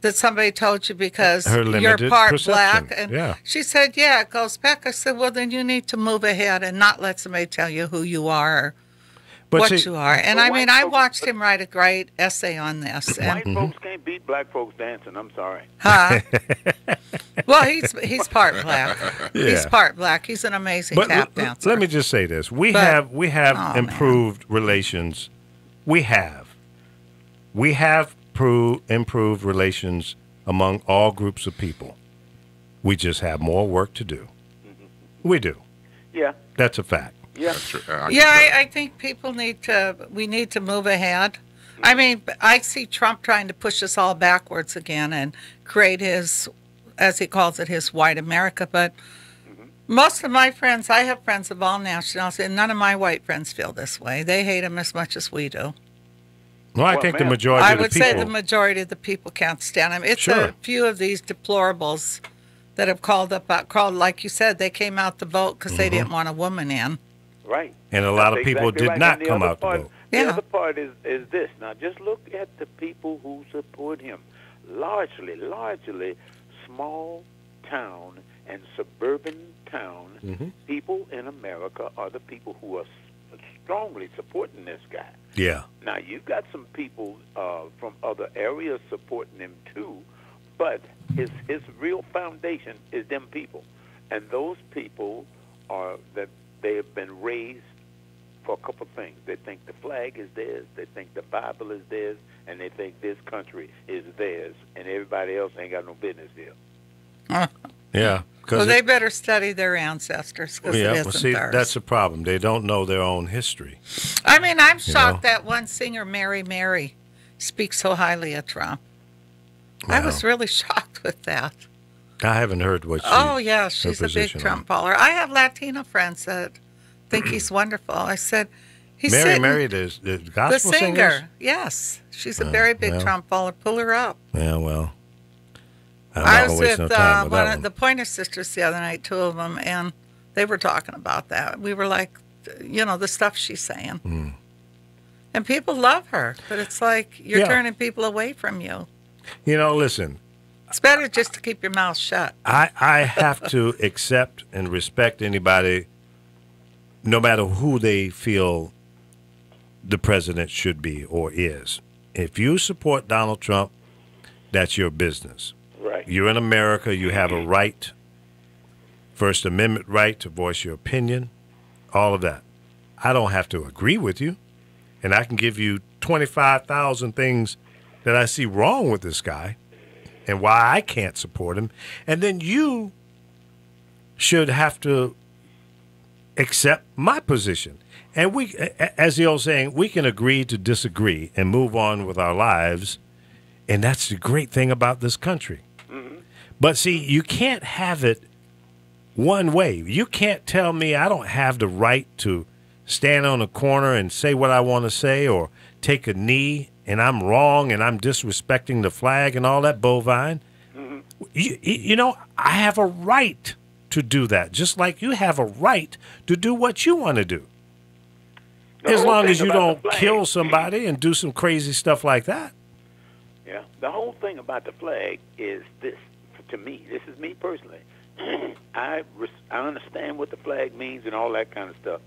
that somebody told you because you're part perception. black? And she said, yeah, it goes back. I said, well, then you need to move ahead and not let somebody tell you who you are or what you are. And I mean, I watched him write a great essay on this. White folks can't beat black folks dancing. I'm sorry. Huh? Well, he's part black. He's part black. He's an amazing tap dancer. Let me just say this. We have improved relations. We have improved relations among all groups of people. We just have more work to do. We do. Yeah. That's a fact. Yeah. I think we need to move ahead. I mean, I see Trump trying to push us all backwards again and create his, as he calls it, his white America. But most of my friends, I have friends of all nationalities, and none of my white friends feel this way. They hate him as much as we do. Well, I think the majority of the people... I would say the majority of the people can't stand him. It's a few of these deplorables that have called, like you said, they came out to vote because they didn't want a woman in. Right. And a lot of people did not come out to vote. The other part is this. Now, just look at the people who support him. Largely small town and suburban town people in America are the people who are strongly supporting this guy. Yeah. Now, you've got some people from other areas supporting him, too, but his real foundation is them people. And those people are that they have been raised for a couple of things. They think the flag is theirs, they think the Bible is theirs, and they think this country is theirs, and everybody else ain't got no business here. Yeah. Well, they better study their ancestors because it isn't theirs. That's the problem. They don't know their own history. I mean, I'm shocked that one singer, Mary Mary, speaks so highly of Trump. Wow. I was really shocked with that. I haven't heard what she... Oh, yeah, she's a big Trump follower. I have Latino friends that think he's wonderful. I said... Mary, the gospel singer. singer? Yes. She's a very big Trump follower. Pull her up. Yeah, well... I was with one of the Pointer Sisters the other night, two of them, and they were talking about that. We were like, the stuff she's saying. And people love her, but it's like you're turning people away from you. Listen... It's better just to keep your mouth shut. I have to accept and respect anybody, no matter who they feel the president should be or is. If you support Donald Trump, that's your business. Right. You're in America. You have a right, First Amendment right to voice your opinion, all of that. I don't have to agree with you, and I can give you 25,000 things that I see wrong with this guy and why I can't support him. And then you should have to accept my position. And we, as the old saying, we can agree to disagree and move on with our lives. And that's the great thing about this country. But see, you can't have it one way. You can't tell me I don't have the right to stand on a corner and say what I want to say or take a knee and I'm wrong and I'm disrespecting the flag and all that bovine. I have a right to do that, just like you have a right to do what you want to do. As long as you don't kill somebody and do some crazy stuff like that. Yeah, the whole thing about the flag is this, to me, this is me personally. I understand what the flag means and all that kind of stuff.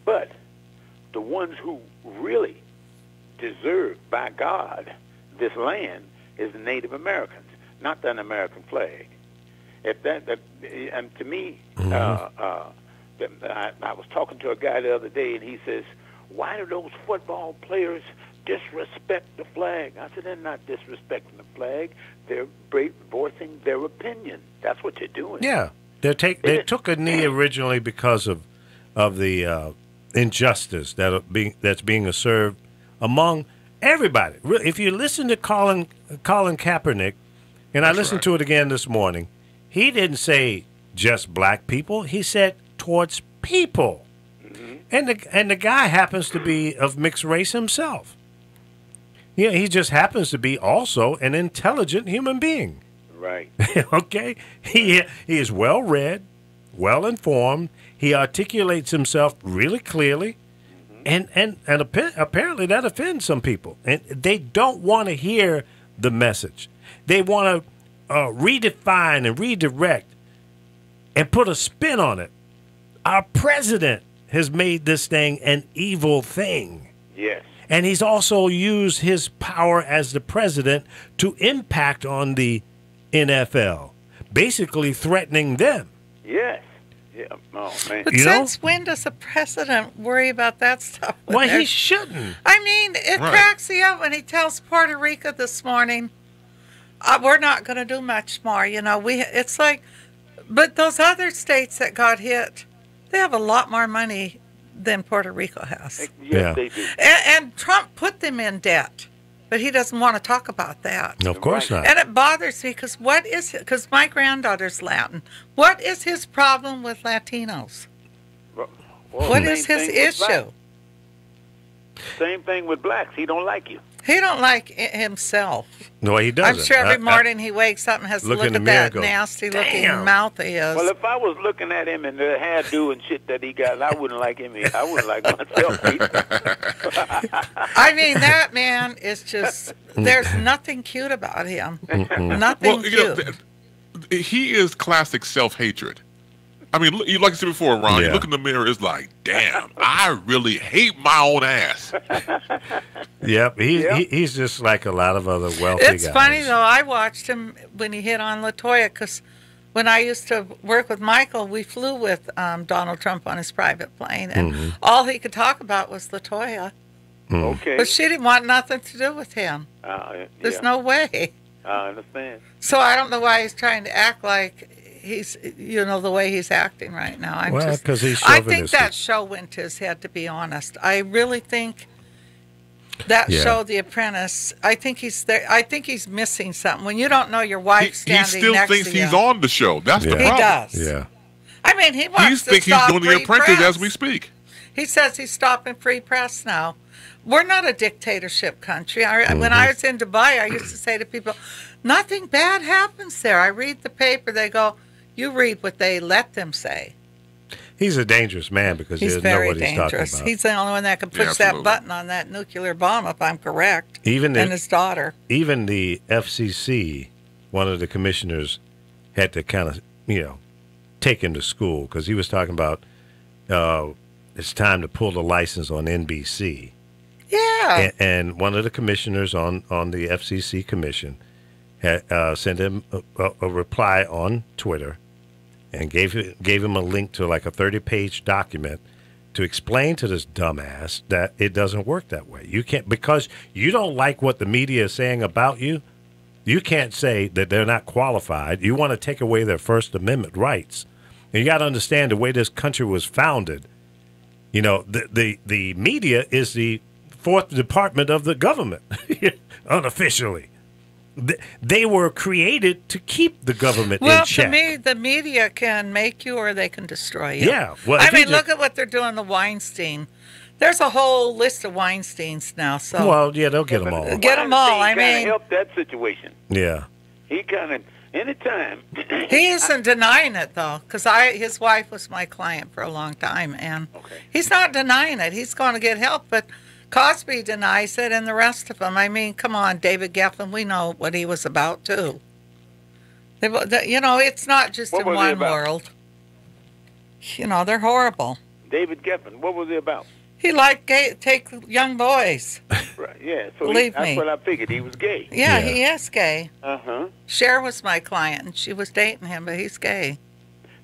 But the ones who really deserve, by God, this land is the Native Americans, not the American flag. If and to me, I was talking to a guy the other day, and he says, "Why do those football players disrespect the flag?" I said, "They're not disrespecting the flag. They're voicing their opinion. That's what you're doing." Yeah, they took a knee originally because of the injustice that's being served among everybody. If you listen to Colin Kaepernick, and I listened to it again this morning, he didn't say just black people. He said towards people, and the guy happens to be of mixed race himself. Yeah, he just happens to be also an intelligent human being. Right. Okay? He is well read, well informed. He articulates himself really clearly, and apparently that offends some people. And they don't want to hear the message. They want to redefine and redirect and put a spin on it. Our president has made this thing an evil thing. Yes. And he's also used his power as the president to impact on the NFL, basically threatening them. Yes. Yeah. Oh, man. But since when does a president worry about that stuff? Well, he shouldn't. I mean, it cracks me up when he tells Puerto Rico this morning, we're not going to do much more. You know, it's like, but those other states that got hit, they have a lot more money than Puerto Rico has. Yes, they do. And Trump put them in debt, but he doesn't want to talk about that. No, of course not. And it bothers me because because my granddaughter's Latin. What is his problem with Latinos? Well, what is his issue? Same thing with blacks. He don't like you. He don't like himself. No, he doesn't. I'm sure every morning he wakes up and has to look at that nasty-looking mouth of his. Well, if I was looking at him and the hairdo and shit that he got, I wouldn't like him. I wouldn't like myself either. I mean, that man is just, there's nothing cute about him. Nothing cute. He is classic self-hatred. I mean, like I said before, Ron, you look in the mirror, it's like, damn, I really hate my own ass. Yep, he's just like a lot of other wealthy guys. It's funny, though. I watched him when he hit on LaToya, because when I used to work with Michael, we flew with Donald Trump on his private plane, and all he could talk about was LaToya. Okay. But she didn't want nothing to do with him. There's no way. I understand. So I don't know why he's trying to act like he's, the way he's acting right now. Because he's I think chauvinistic. that show went to his head, to be honest. I really think that show, The Apprentice, I think he's there. I think he's missing something. When you don't know your wife standing next to you. He still thinks he's on the show. That's the problem. He does. Yeah. I mean, he wants to he's stop doing The free Apprentice press. as we speak. He says he's stopping free press now. We're not a dictatorship country. When I was in Dubai, I used to say to people, nothing bad happens there. I read the paper. They go, you read what they let them say. He's a dangerous man because he doesn't know what he's talking about. He's the only one that can push that button on that nuclear bomb, if I'm correct, and his daughter. Even the FCC, one of the commissioners, had to kind of, take him to school because he was talking about it's time to pull the license on NBC. Yeah. And one of the commissioners on the FCC commission had sent him a reply on Twitter and gave him a link to like a 30-page document to explain to this dumbass that it doesn't work that way. You can't, because you don't like what the media is saying about you, you can't say that they're not qualified. You want to take away their First Amendment rights. And you got to understand the way this country was founded. The media is the fourth department of the government, unofficially. They were created to keep the government in check. Well, to me, the media can make you or they can destroy you. Yeah. Well, look at what they're doing to Weinstein. There's a whole list of Weinsteins now. So well, yeah, they'll get them all. Get them all. I mean, help that situation. Yeah. He kind of anytime. He isn't denying it though, because his wife was my client for a long time, and he's not denying it. He's going to get help, but Cosby denies it, and the rest of them. I mean, come on, David Geffen. We know what he was about too. It's not just in one world. They're horrible. David Geffen. What was he about? He liked take young boys. Right. Yeah, so Believe that's me. what I figured. He was gay. Yeah, Yeah. he is gay. Uh-huh. Cher was my client, and she was dating him, but he's gay.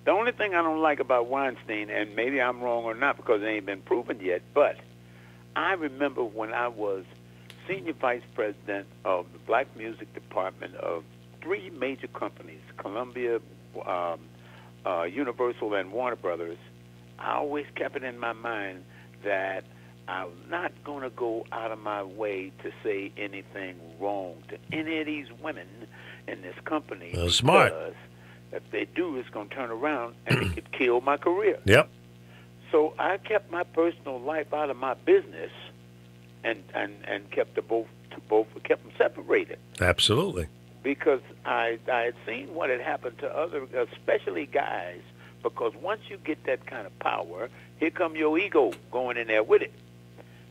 The only thing I don't like about Weinstein, and maybe I'm wrong or not because it ain't been proven yet, but I remember when I was senior vice president of the black music department of 3 major companies, Columbia, Universal, and Warner Brothers, I always kept it in my mind that I'm not going to go out of my way to say anything wrong to any of these women in this company. That's smart. Because if they do, it's going to turn around and it could kill my career. Yep. So I kept my personal life out of my business and kept kept them separated. Absolutely. Because I had seen what had happened to other, especially guys, because once you get that kind of power, here come your ego going in there with it.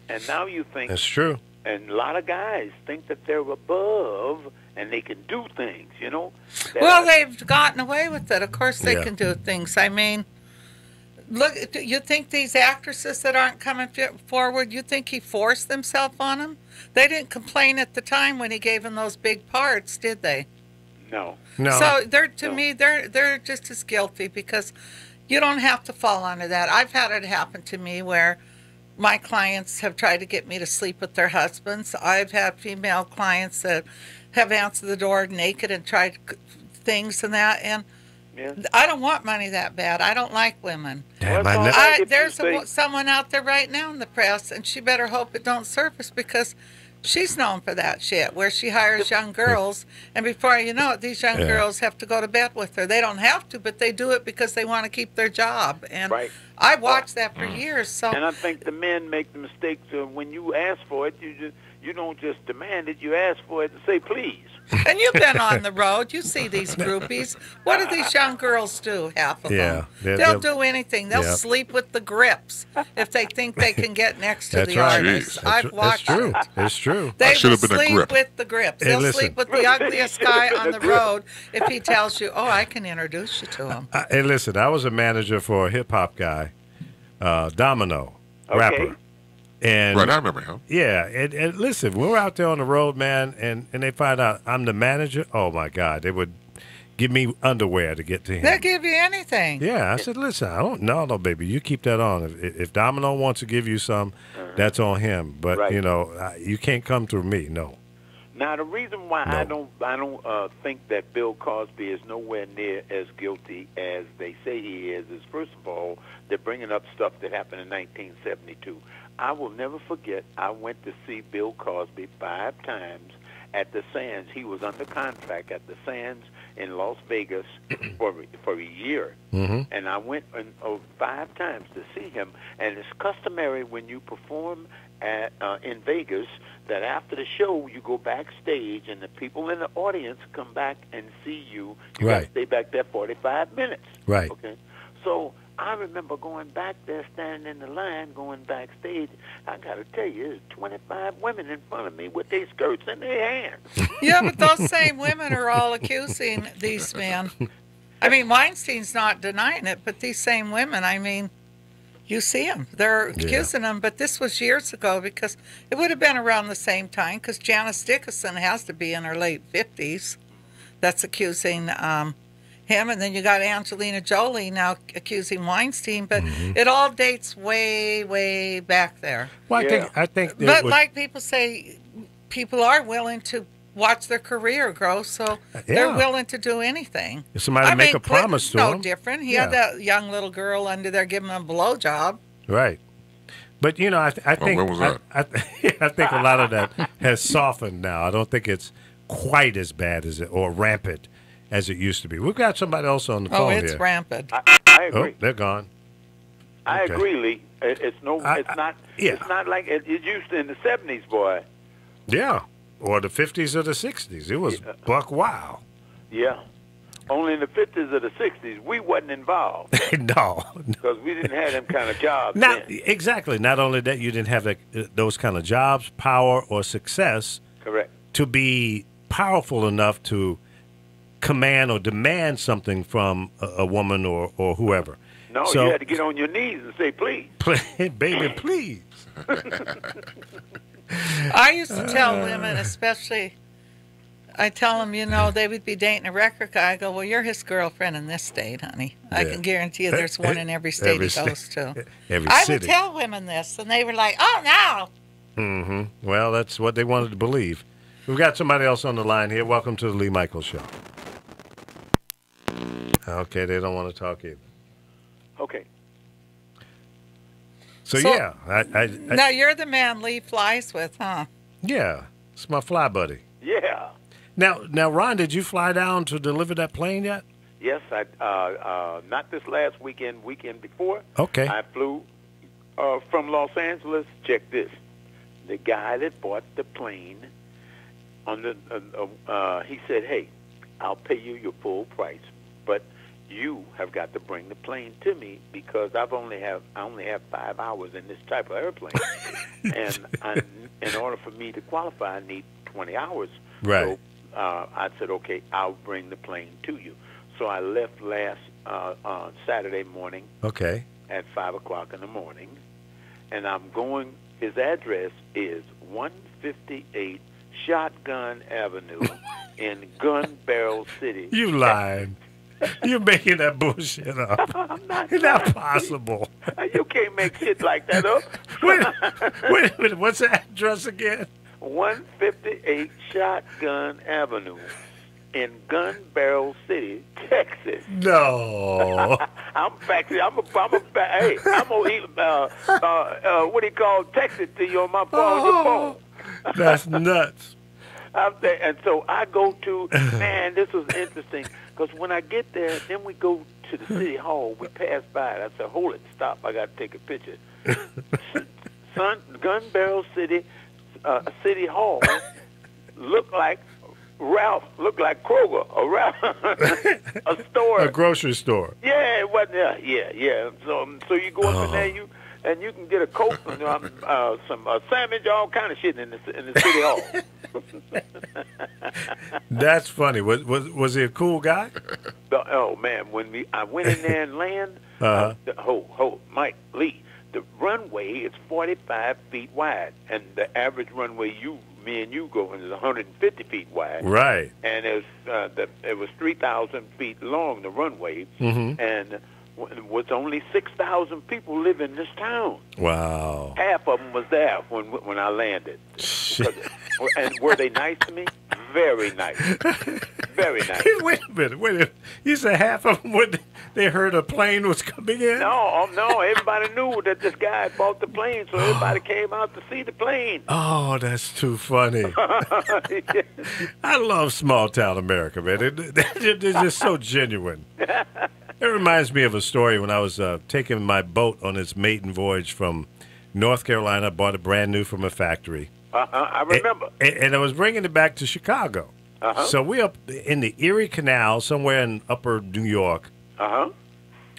And now you think, That's true. and a lot of guys think that they're above and they can do things, you know? Well, they've gotten away with it. Of course they Yeah. can do things. I mean, look, you think these actresses that aren't coming forward, you think he forced himself on them? They didn't complain at the time when he gave them those big parts, did they? No. No. So to No. me, they're just as guilty because you don't have to fall under that. I've had it happen to me where my clients have tried to get me to sleep with their husbands. I've had female clients that have answered the door naked and tried things and that. And Yeah. I don't want money that bad. I don't like women. Damn, Well, I it's ne- all right. If There's you say- someone out there right now in the press, and she better hope it don't surface because she's known for that shit, where she hires young girls, and before you know it, these young Yeah. girls have to go to bed with her. They don't have to, but they do it because they want to keep their job. And Right. I watched that for years. So And I think the men make the mistake when you ask for it, you don't just demand it, you ask for it and say please. And you've been on the road. You see these groupies. What do these young girls do? Half of Yeah, them. they're- They'll they're- do anything. They'll yeah. sleep with the grips if they think they can get next to That's the right. artist. Jeez. I've That's watched true. it. It's true. They should will have been a sleep grip. with the grips. Hey, They'll listen. sleep with the ugliest guy on the road if he tells you, "Oh, I can introduce you to him." Hey, listen, I was a manager for a hip hop guy, Domino, rapper. And Right, I remember him. yeah, and listen, we were out there on the road, man, and they find out I'm the manager. Oh my God, they would give me underwear to get to him. They'll give you anything. Yeah, I said, listen, I don't know, no, baby, you keep that on. If Domino wants to give you some, that's on him. But Right. you know, you can't come through me. No. Now the reason why I don't think that Bill Cosby is nowhere near as guilty as they say he is first of all they're bringing up stuff that happened in 1972. I will never forget. I went to see Bill Cosby 5 times at the Sands. He was under contract at the Sands in Las Vegas for a year, and I went 5 times to see him. And it's customary when you perform in Vegas that after the show you go backstage and the people in the audience come back and see you. You got Right. to stay back there 45 minutes. Right. Okay. So I remember going back there, standing in the line, going backstage. I got to tell you, there's 25 women in front of me with their skirts in their hands. Yeah, but those same women are all accusing these men. I mean, Weinstein's not denying it, but these same women, I mean, you see them. They're accusing them, but this was years ago because it would have been around the same time because Janice Dickinson has to be in her late 50s. That's accusing him. And then you got Angelina Jolie now accusing Weinstein, but it all dates way, way back there. Well, Yeah. I think. it But was- like people say, people are willing to watch their career grow, so they're Yeah. willing to do anything. If somebody make a promise to no him. different. He Yeah. had that young little girl under there giving him a blowjob. Right. But you know, I think when was that? I think a lot of that has softened now. I don't think it's quite as bad as it or rampant as it used to be. We've got somebody else on the Oh, phone it's here. rampant. I Oh, agree. they're gone. I okay. agree, Lee. It's not. yeah. It's not like it used to in the 70s, boy. Yeah, or the 50s or the 60s. It was buck wild. Yeah. Only in the 50s or the 60s, we wasn't involved No, because we didn't have them kind of jobs. not then. exactly. Not only that, you didn't have those kind of jobs, power, or success Correct. to be powerful enough to command or demand something from a woman or whoever. No, So- you had to get on your knees and say, please. Baby, please. I used to tell women, especially, I tell them, they would be dating a record guy. I go, well, you're his girlfriend in this state, honey. I can guarantee you there's one in every state he goes to. I would tell women this, and they were like, oh, no. Mm-hmm. Well, that's what they wanted to believe. We've got somebody else on the line here. Welcome to the Lee Michaels Show. Okay, they don't want to talk either. Okay. So yeah. Now, you're the man Lee flies with, huh? Yeah. It's my fly buddy. Yeah. Now, Ron, did you fly down to deliver that plane yet? Yes, I not this last weekend before. Okay. I flew from Los Angeles. Check this. The guy that bought the plane, he said, hey, I'll pay you your full price, but you have got to bring the plane to me because I only have 5 hours in this type of airplane, and in order for me to qualify, I need 20 hours. Right. So I said, okay, I'll bring the plane to you. So I left last Saturday morning. Okay. At 5 o'clock in the morning, and I'm going. His address is 158 Shotgun Avenue in Gun Barrel City. You lied. You're making that bullshit up. I'm not. It's not possible. You can't make shit like that up. Wait a minute. What's the address again? 158 Shotgun Avenue in Gun Barrel City, Texas. No. I'm gonna what do you call text it to you on my phone? That's nuts. And so I go to, man, this was interesting, because when I get there, then we go to the city hall. We pass by it. I said, hold it, stop. I got to take a picture. Gun Barrel City, City Hall looked like Ralph, looked like Kroger, or Ralph, a store. A grocery store. Yeah, it wasn't there. Yeah. So you go up in there, you can get a Coke and some sandwich, all kind of shit in the city hall. That's funny. Was he a cool guy? Oh man, when I went in there and land, Mike Lee, the runway is 45 feet wide, and the average runway me and you go is 150 feet wide. Right. And it was 3,000 feet long, the runway, and was only 6,000 people live in this town. Wow. Half of them was there when I landed. And were they nice to me? Very nice. Very nice. Wait a minute. You said half of them they heard a plane was coming in? No. Everybody knew that this guy had bought the plane, so everybody came out to see the plane. Oh, that's too funny. I love small town America, man. They're just so genuine. It reminds me of a story when I was taking my boat on its maiden voyage from North Carolina. I bought it brand new from a factory. I remember. And I was bringing it back to Chicago. So we up in the Erie Canal, somewhere in upper New York. And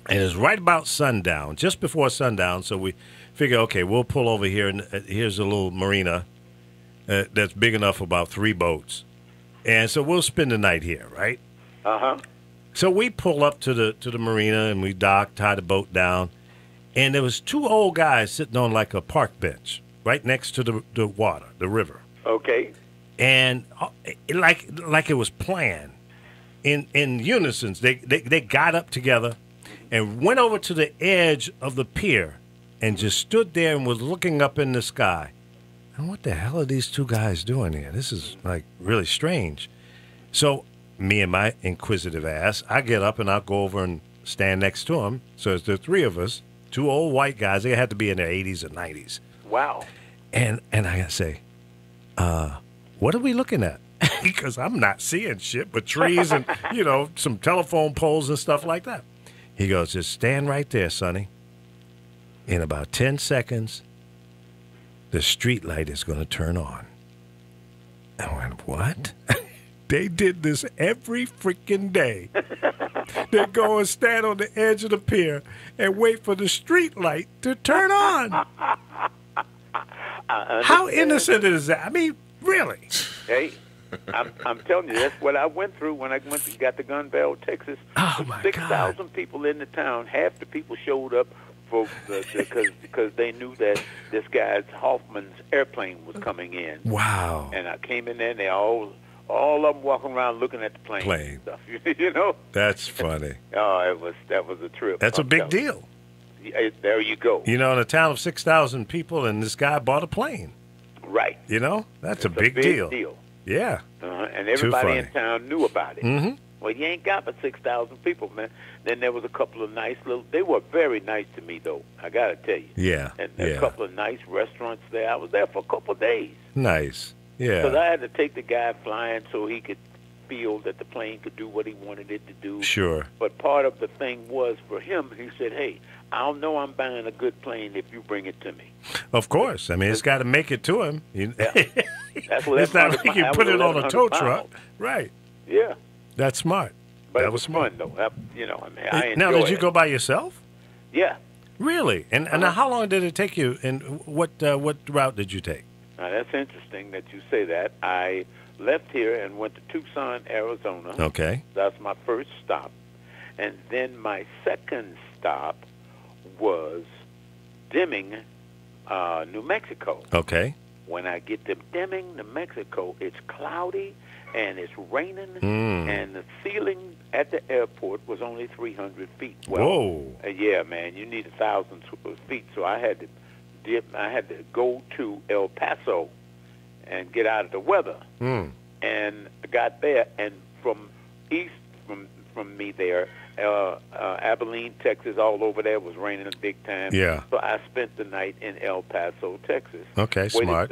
it's right about sundown, just before sundown. So we figure, okay, we'll pull over here, and here's a little marina that's big enough for about 3 boats. And so we'll spend the night here, right? So we pull up to the marina, and we dock, tie the boat down. And there was 2 old guys sitting on like a park bench right next to the water, the river. Okay. And like it was planned. In unison, they got up together and went over to the edge of the pier and just stood there and was looking up in the sky. And what the hell are these 2 guys doing here? This is like really strange. So me and my inquisitive ass, I get up and I'll go over and stand next to them. So it's the 3 of us, 2 old white guys. They had to be in their 80s or 90s. Wow. And I say, what are we looking at? Because I'm not seeing shit but trees and, some telephone poles and stuff like that. He goes, just stand right there, Sonny. In about 10 seconds, the street light is going to turn on. I went, what? They did this every freaking day. They go and stand on the edge of the pier and wait for the street light to turn on. How innocent is that? I mean, really? Hey, I'm telling you, that's what I went through when I got to Gun Barrel, Texas. Oh, my 6,000 people in the town. Half the people showed up folks because they knew that this guy's Hoffman's airplane was coming in. Wow. And I came in there, and they all of them walking around looking at the plane. And stuff, you know. That's funny. Oh, that was a trip. That's a big deal. There you go. You know, in a town of 6,000 people, and this guy bought a plane. Right. You know, that's a big deal. Yeah. And everybody in town knew about it. Mm-hmm. Well, you ain't got but 6,000 people, man. Then there was a couple of nice they were very nice to me, though. I got to tell you. Yeah. And a couple of nice restaurants there. I was there for a couple of days. Nice. Yeah. Because I had to take the guy flying so he could feel that the plane could do what he wanted it to do. Sure. But part of the thing was for him, he said, hey, I'll know I'm buying a good plane if you bring it to me. Of course. I mean, it's got to make it to him. Yeah. It's not like you put it on a tow truck. Right. Yeah. That's smart. But that it was smart. fun, though. I enjoyed Now, did you it. go by yourself? Yeah. Really? And how long did it take you? And what route did you take? Now, that's interesting that you say that. I left here and went to Tucson, Arizona. Okay. That's my first stop. And then my second stop was Deming, New Mexico. Okay. When I get to Deming, New Mexico, it's cloudy and it's raining, and the ceiling at the airport was only 300 feet. Well, whoa! Yeah, man, you need 1,000 feet. So I had to go to El Paso and get out of the weather. And I got there, and from east from me there, Abilene, Texas, all over there was raining big time. Yeah. So I spent the night in El Paso, Texas. Okay, smart.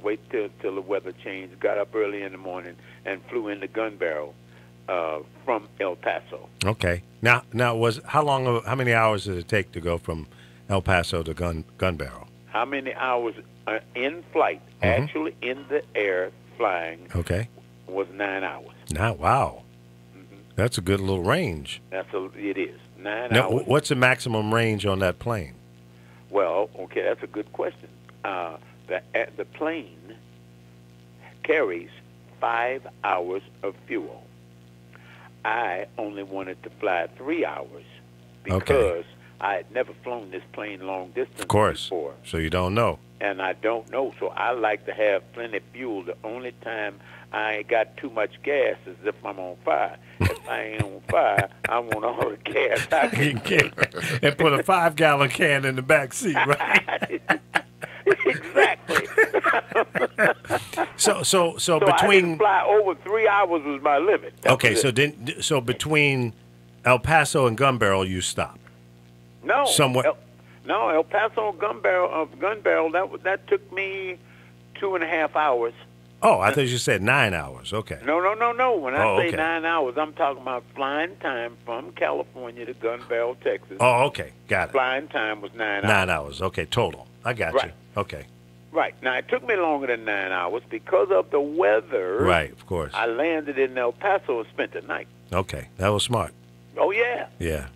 Waited till the weather changed. Got up early in the morning and flew into Gun Barrel from El Paso. Okay. Now how many hours did it take to go from El Paso to Gun Barrel? How many hours in flight? Actually, in the air flying. Okay. Was 9 hours. Wow. That's a good little range. It is 9 now, hours. What's the maximum range on that plane? Well, okay, that's a good question. The plane carries 5 hours of fuel. I only wanted to fly 3 hours because I had never flown this plane long distance before. So you don't know. And I don't know, so I like to have plenty of fuel. The only time I ain't got too much gas is if I'm on fire. If I ain't on fire, I want all the gas I can get. And put a 5-gallon can in the back seat, right? Exactly. So between I didn't fly over 3 hours was my limit. So between El Paso and Gun Barrel, you stopped. No. Somewhere. El Paso Gun Barrel. That took me 2.5 hours. Oh, I thought you said 9 hours. Okay. No. When I say 9 hours, I'm talking about flying time from California to Gun Barrel, Texas. Oh, okay. Got it. Flying time was 9 hours. 9 hours. Okay, total. I got you. Okay. Right. Now, it took me longer than 9 hours because of the weather. Right, of course. I landed in El Paso and spent the night. Okay. That was smart. Oh, yeah. Yeah.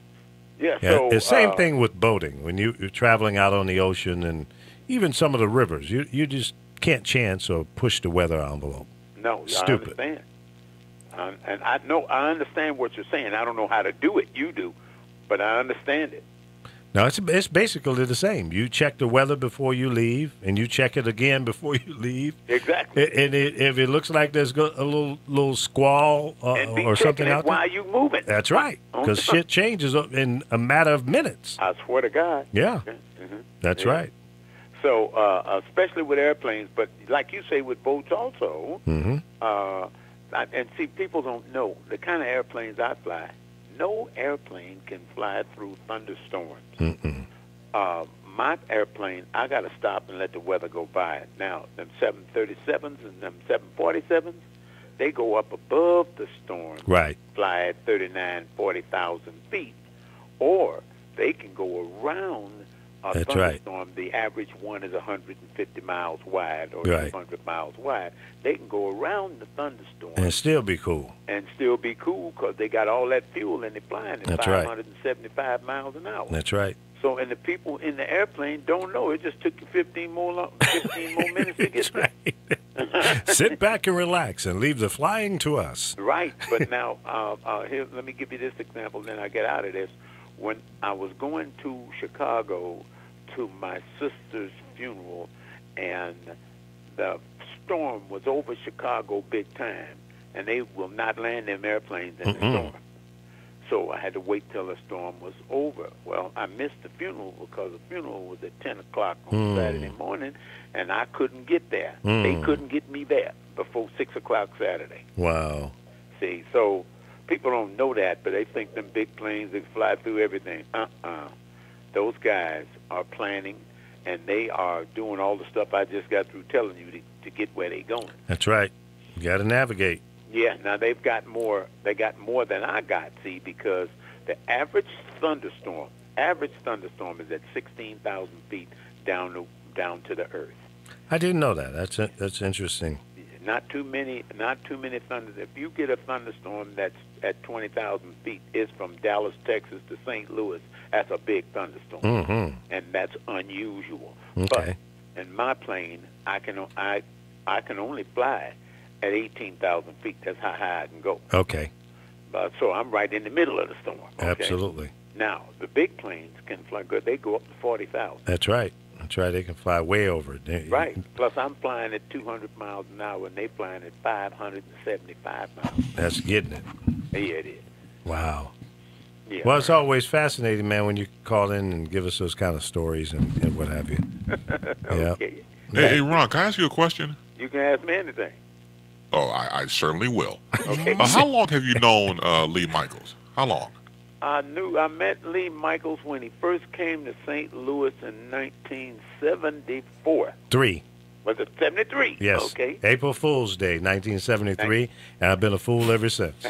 Yeah, so the same thing with boating. When you're traveling out on the ocean and even some of the rivers, you just can't chance or push the weather envelope. No, stupid. I understand. And I understand what you're saying. I don't know how to do it. You do, but I understand it. No, it's basically the same. You check the weather before you leave, and you check it again before you leave. Exactly. And if it looks like there's a little squall or something out there, why are you moving? That's right, because shit changes in a matter of minutes. I swear to God. Yeah, that's right. So, especially with airplanes, but like you say, with boats also. And see, people don't know the kind of airplanes I fly. No airplane can fly through thunderstorms. My airplane, I got to stop and let the weather go by it. Now, them 737s and them 747s, they go up above the storm, right? Fly at 40,000 feet, or they can go around a thunderstorm. Right. The average one is 150 miles wide or 200 miles wide. They can go around the thunderstorm and still be cool. Because they got all that fuel and they're flying at 575 miles an hour. That's right. So, and the people in the airplane don't know. It just took you 15 more minutes to get there. Right. Sit back and relax and leave the flying to us. Right. But now, here, let me give you this example, then I get out of this. when I was going to Chicago to my sister's funeral, and the storm was over Chicago big time, and they will not land them airplanes in the storm. So I had to wait till the storm was over. Well, I missed the funeral because the funeral was at 10 o'clock on Saturday morning, and I couldn't get there. They couldn't get me there before 6 o'clock Saturday. Wow. See, so people don't know that, but they think them big planes that fly through everything. Those guys are planning, and they are doing all the stuff I just got through telling you to get where they're going. That's right. You got to navigate. Yeah, now they've got more. They got more than I got, see, because the average thunderstorm is at 16,000 feet down to the earth. I didn't know that. That's interesting. Not too many thunders. If you get a thunderstorm that's at 20,000 feet, it's from Dallas, Texas to St. Louis. That's a big thunderstorm, and that's unusual. Okay. But in my plane, I can only fly at 18,000 feet. That's how high I can go. Okay. So I'm right in the middle of the storm. Okay? Absolutely. Now, the big planes can fly good. They go up to 40,000. That's right. They can fly way over it. Right. Plus, I'm flying at 200 miles an hour, and they flying at 575 miles. That's getting it. Yeah, it is. Wow. Yeah. Well, it's always fascinating, man, when you call in and give us those kind of stories and what have you. Okay. Hey, Ron, can I ask you a question? You can ask me anything. Oh, I certainly will. Okay. How long have you known Lee Michaels? How long? I met Lee Michaels when he first came to St. Louis in 1974. Was it 73? Yes. Okay. April Fool's Day, 1973, and I've been a fool ever since.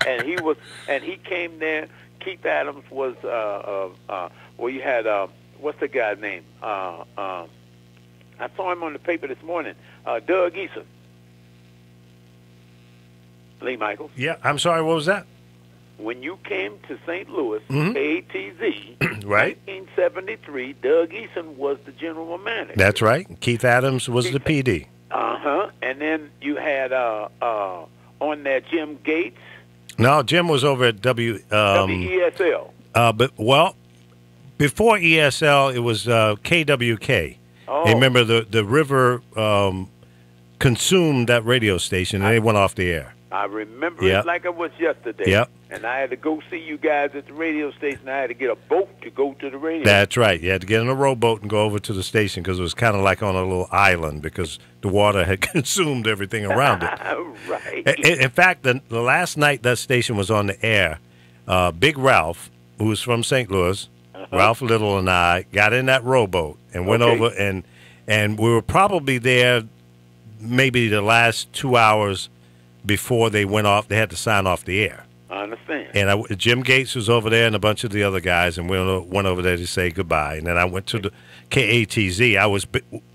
And he came there. Keith Adams was you had what's the guy's name? I saw him on the paper this morning. Doug Eason. Lee Michaels. Yeah, I'm sorry, what was that? When you came to St. Louis, KATZ, right, 1973, Doug Eason was the general manager. That's right. Keith Adams was the PD. And then you had on there Jim Gates. No, Jim was over at WESL. But before ESL, it was KWK. Oh. You remember the river consumed that radio station, and they went off the air. I remember it like it was yesterday. Yep. And I had to go see you guys at the radio station. I had to get a boat to go to the radio. That's right. You had to get in a rowboat and go over to the station because it was kind of like on a little island because the water had consumed everything around it. Right. In fact, the last night that station was on the air, Big Ralph, who was from St. Louis, Ralph Little and I got in that rowboat and went over, and we were probably there maybe the last 2 hours before they went off. They had to sign off the air. I understand. And Jim Gates was over there and a bunch of the other guys, and we went over there to say goodbye. And then I went to the KATZ. I was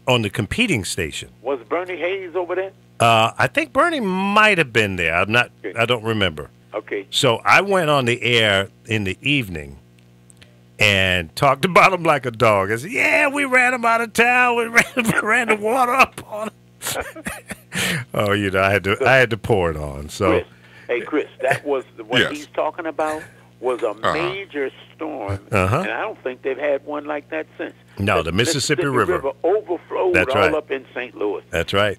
on the competing station. Was Bernie Hayes over there? I think Bernie might have been there. I don't remember. Okay. So I went on the air in the evening and talked about him like a dog. I said, yeah, we ran him out of town. We ran the water up on him. Oh, I had to pour it on. So, Chris, that was what he's talking about was a major storm, and I don't think they've had one like that since. No, the Mississippi River overflowed up in St. Louis. That's right.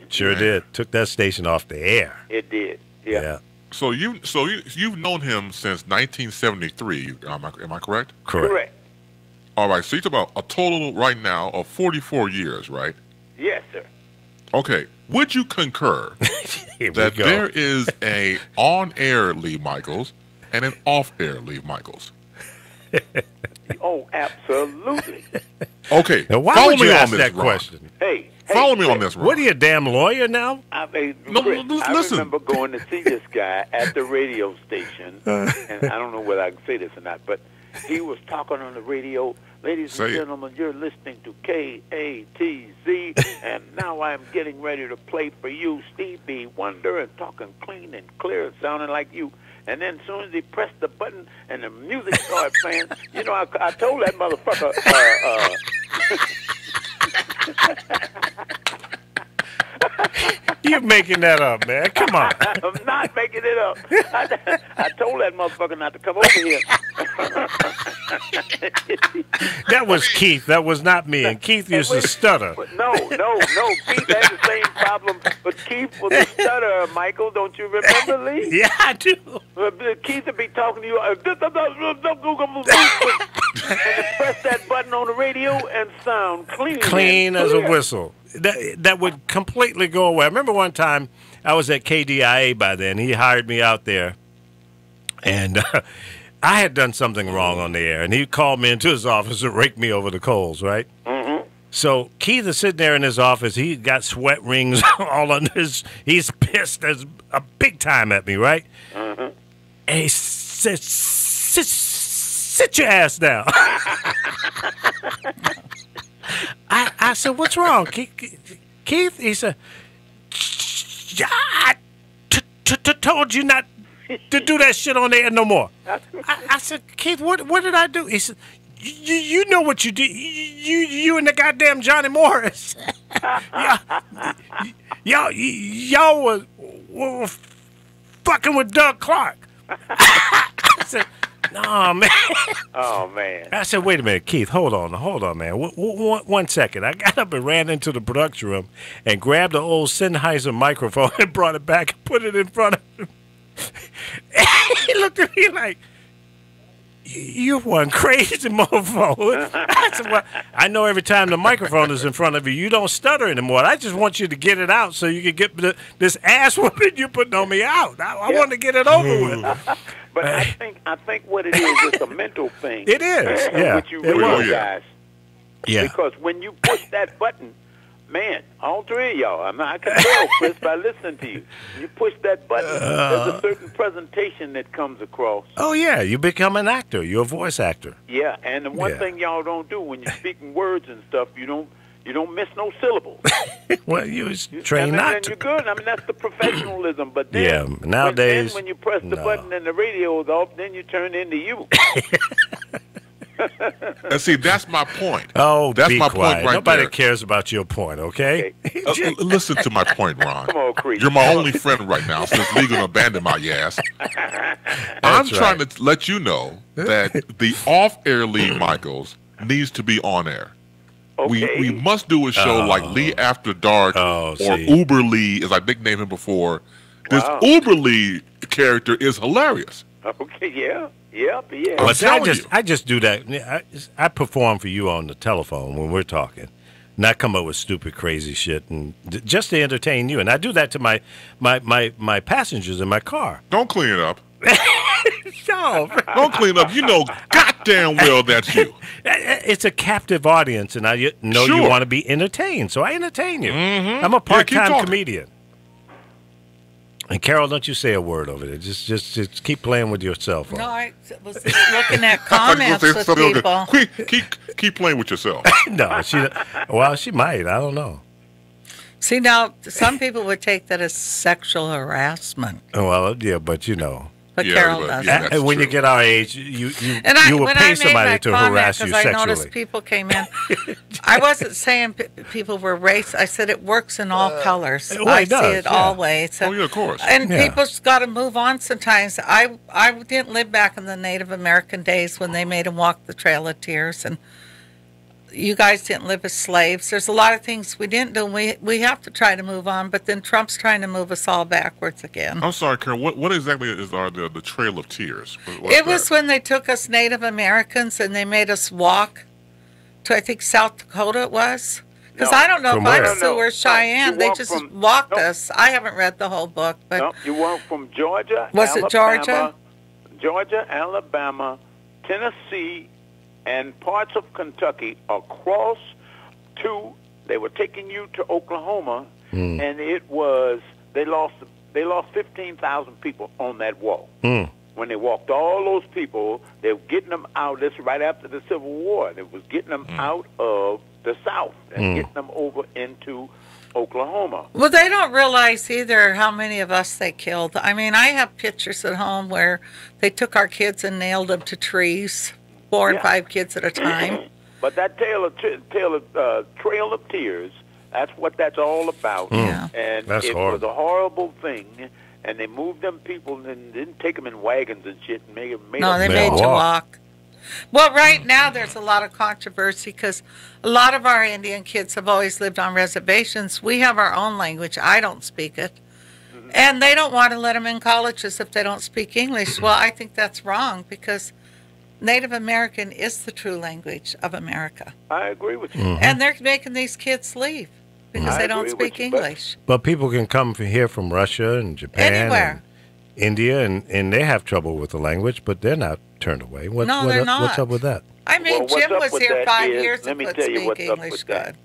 Sure did. Took that station off the air. It did. Yeah. So you've known him since 1973. Am I correct? Correct. All right. So you're about a total right now of 44 years, right? Yes, sir. Okay. Would you concur that there is a on-air Lee Michaels and an off-air Lee Michaels? Oh, absolutely. Okay. Now, why would you ask that question? Hey, follow me on this, Ron. What are you, a damn lawyer now? Chris, listen. I remember going to see this guy at the radio station, and I don't know whether I can say this or not, but he was talking on the radio. Ladies and gentlemen, you're listening to KATZ, and now I'm getting ready to play for you Stevie Wonder, and talking clean and clear, sounding like you. And then as soon as he pressed the button and the music started playing, I told that motherfucker, You're making that up, man. Come on. I'm not making it up. I told that motherfucker not to come over here. That was Keith. That was not me. And Keith used to stutter. No. Keith had the same problem, but Keith was a stutterer, Michael. Don't you remember, Lee? Yeah, I do. Keith would be talking to you, and press that button on the radio and sound clean. Clean as a whistle. That would completely go away. I remember one time I was at KDIA by then. He hired me out there, and I had done something wrong on the air, and he called me into his office to rake me over the coals, right? Mm-hmm. So Keith is sitting there in his office. He got sweat rings all under his. He's pissed as a big time at me, right? Mm-hmm. And he said, "Sit your ass down." I said, "What's wrong, Keith?" He said, "I told you not to do that shit on the air no more." I said, "Keith, what did I do?" He said, "You know what you did. You and the goddamn Johnny Morris. y'all were fucking with Doug Clark." I said, "No, man." Oh, man. I said, "Wait a minute, Keith, hold on, man. One second." I got up and ran into the production room and grabbed the old Sennheiser microphone and brought it back and put it in front of him. And he looked at me like, "You're one crazy motherfucker." I said, "Well, I know every time the microphone is in front of you, you don't stutter anymore. I just want you to get it out so you can get this ass whooping you're putting on me out. I want to get it over with." But I think what it is, it's a mental thing. It is, yeah. Which you realize. Yeah. Because when you push that button, man, all three of y'all, I can tell, Chris, by listening to you. You push that button, there's a certain presentation that comes across. Oh, yeah, you become an actor. You're a voice actor. Yeah, and the one thing y'all don't do when you're speaking words and stuff, you don't miss no syllables. Well, you was trained not to. You're good. I mean, that's the professionalism. But then, nowadays, when you press the button and the radio's off, then you turn into you. And see, that's my point. Oh, that's my quiet. point right Nobody there. cares about your point, okay? Listen to my point, Ron. Come on, Creed. You're my only friend right now since Legal abandoned my ass. I'm trying to let you know that the off-air Lee Michaels needs to be on air. Okay. We must do a show like Lee After Dark or Uber Lee, as I nicknamed him before. This Uber Lee character is hilarious. Okay, yeah. But I just do that. I perform for you on the telephone when we're talking, not come up with stupid, crazy shit, and just to entertain you. And I do that to my passengers in my car. Don't clean it up. No, don't clean up. You know goddamn well that's you. It's a captive audience, and I know you want to be entertained, so I entertain you. Mm-hmm. I'm a part-time comedian. And Carol, don't you say a word over there. Just keep playing with your cell phone. No, I was just looking at comments with people. Keep playing with yourself. No, she might. I don't know. See, now, some people would take that as sexual harassment. Well, yeah, but you know. But Carol doesn't. And when you get our age, you will pay somebody to harass you sexually. I noticed people came in. I wasn't saying people were racist. I said it works in all colors. I see it always. Oh, yeah, of course. And people's got to move on sometimes. I didn't live back in the Native American days when they made them walk the Trail of Tears, and you guys didn't live as slaves. There's a lot of things we didn't do. We have to try to move on, but then Trump's trying to move us all backwards again. I'm sorry, Carol. What exactly is the Trail of Tears? It was when they took us Native Americans and they made us walk to, I think, South Dakota it was. Because I don't know if I'm Sioux or Cheyenne. They just walked us. I haven't read the whole book. But no, you walked from Georgia, Alabama, Georgia? Georgia, Alabama, Tennessee, and parts of Kentucky across to, they were taking you to Oklahoma, and it was, they lost 15,000 people on that walk. When they walked all those people, they were getting them out. This right after the Civil War. They was getting them out of the South and getting them over into Oklahoma. Well, they don't realize either how many of us they killed. I mean, I have pictures at home where they took our kids and nailed them to trees. 4 and 5 kids at a time. But that Trail of Tears, That's what that's all about. Yeah. And That's it horrible. was a horrible thing. And they moved them people and didn't take them in wagons and shit and made No, them they Made made them you walk. walk. Well, right now there's a lot of controversy because a lot of our Indian kids have always lived on reservations. We have our own language. I don't speak it. And they don't want to let them in colleges if they don't speak English. Well, I think that's wrong because Native American is the true language of America. I agree with you. And they're making these kids leave because I they don't agree with speak you, but- English. But people can come from here from Russia and Japan Anywhere. and India, and they have trouble with the language, but they're not turned away. No, they're What's not. up with that? I mean, Well, what's Jim up was with here that 5 is- years let and me could tell you speak what's up English with that. good.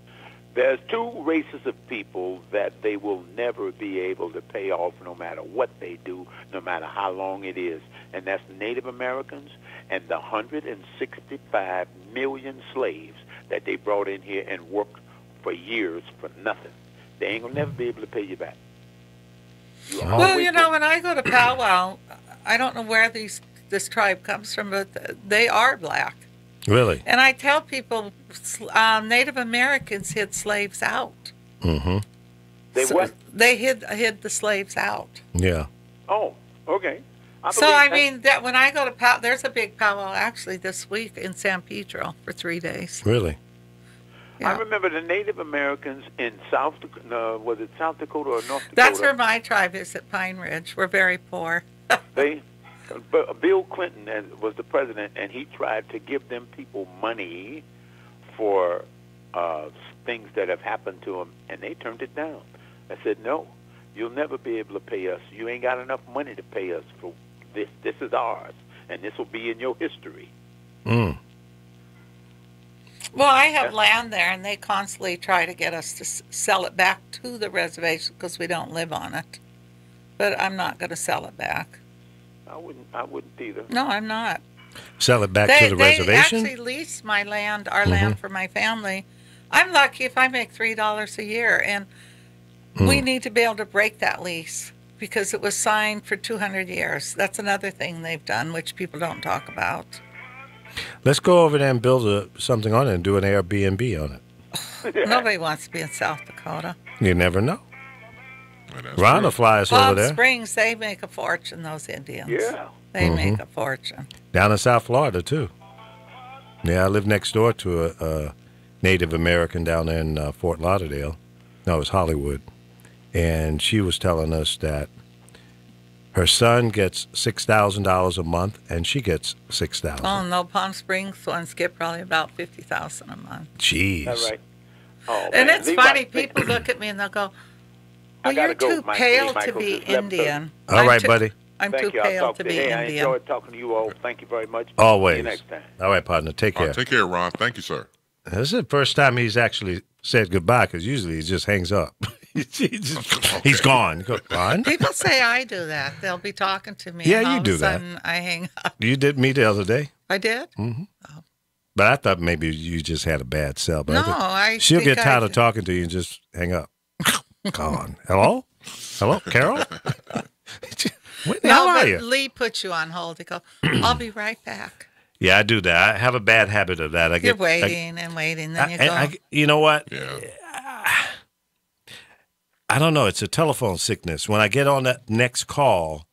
There's two races of people that they will never be able to pay off no matter what they do, no matter how long it is. And that's Native Americans and the 165 million slaves that they brought in here and worked for years for nothing. They ain't going to never be able to pay you back. You Well, always you know, when I go to powwow, I don't know where this tribe comes from, but they are black. Really? And I tell people, Native Americans hid slaves out. Mm-hmm. They what? They hid the slaves out. Yeah. Oh, okay. So I mean that when I go to powwow, there's a big powwow actually this week in San Pedro for 3 days. Really? I remember the Native Americans in South Dakota, was it South Dakota or North Dakota? That's where my tribe is at Pine Ridge. We're very poor. Bill Clinton was the president, and he tried to give them people money for things that have happened to them, and they turned it down. I said, no, you'll never be able to pay us. You ain't got enough money to pay us for this. This is ours, and this will be in your history. Mm. Well, I have land there, and they constantly try to get us to sell it back to the reservation because we don't live on it. But I'm not going to sell it back. I wouldn't either. No, I'm not. Sell it back to the They reservation? actually lease my land, our land for my family. I'm lucky if I make $3 a year, and we need to be able to break that lease because it was signed for 200 years. That's another thing they've done, which people don't talk about. Let's go over there and build something on it and do an Airbnb on it. Nobody wants to be in South Dakota. You never know. And that's Ron true. will fly us Palm over there. Springs, they make a fortune, those Indians. Yeah. They make a fortune. Down in South Florida, too. Yeah, I live next door to a Native American down there in Fort Lauderdale. No, it was Hollywood. And she was telling us that her son gets $6,000 a month, and she gets $6,000. Oh, no, Palm Springs ones get probably about $50,000 a month. Jeez. That's right. Oh, And man. it's Levi, funny, people look at me and they'll go, well, gotta you're go. too My pale Lee to Michaels be just left us. Indian. All right, buddy. I'm Thank too you. I'll pale talk to to be you. Hey, I Indian. enjoyed talking to you all. Thank you very much. Always. See you next time. All right, partner. Take All care. right, take care, Ron. Thank you, sir. This is the first time he's actually said goodbye, because usually he just hangs up. He's gone. You go, Ron? People say I do that. They'll be talking to me. Yeah, and all you of do a that. sudden I hang up. You did me the other day. I did? But I thought maybe you just had a bad cell. But No, I think I she'll think get tired I- of talking to you and just hang up. Gone. Hello? Hello, Carol? Where the hell No, are but you? Lee puts you on hold. He goes, I'll be right back. Yeah, I do that. I have a bad habit of that. You're waiting and waiting. Then you go, you know what? Yeah. I don't know. It's a telephone sickness. When I get on that next call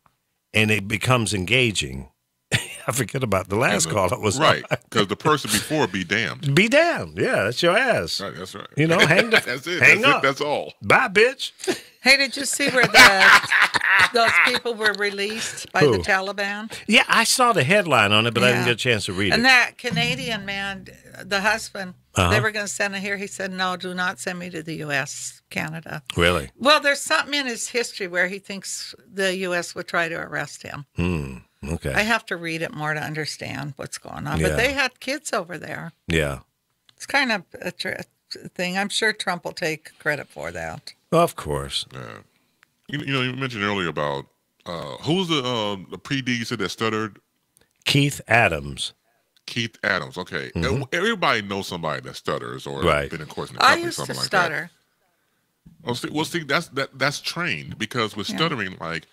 and it becomes engaging, I forget about the last call. It was Right, because the person before be damned. Be damned. Yeah, that's your ass. Right, that's right. You know, hang the, That's it. hang That's up. it. That's all. Bye, bitch. hey, did you see where those people were released by Who? the Taliban? Yeah, I saw the headline on it, but I didn't Yeah. get a chance to read And it. that Canadian man, the husband, Uh-huh. they were going to send him here. He said, no, do not send me to the U.S., Canada. Really? Well, there's something in his history where he thinks the U.S. would try to arrest him. Okay. I have to read it more to understand what's going on. Yeah. But they had kids over there. Yeah. It's kind of a thing. I'm sure Trump will take credit for that. Of course. Yeah. You know, you mentioned earlier about who's the PD you said that stuttered? Keith Adams. Keith Adams. Okay. Everybody knows somebody that stutters or Right. been in course in the I company, used to something like stutter. that. Well, see, that's trained because with stuttering, like,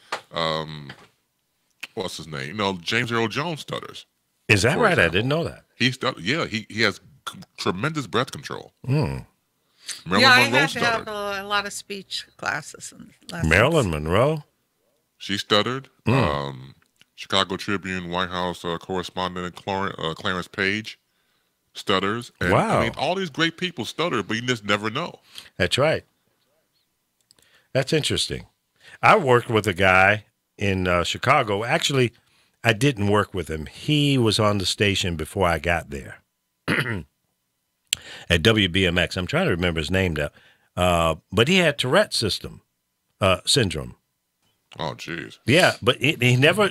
what's his name? You know, James Earl Jones stutters. Is that For right? I example. didn't know that. He has tremendous breath control. Marilyn I Monroe had to have stuttered. a lot of speech classes and lessons. Marilyn Monroe? She stuttered. Chicago Tribune White House correspondent Clarence Page stutters. And, Wow. I mean, all these great people stutter, but you just never know. That's right. That's interesting. I worked with a guy in Chicago. Actually, I didn't work with him. He was on the station before I got there at WBMX. I'm trying to remember his name now. But he had Tourette's syndrome. Oh, jeez. Yeah, but he never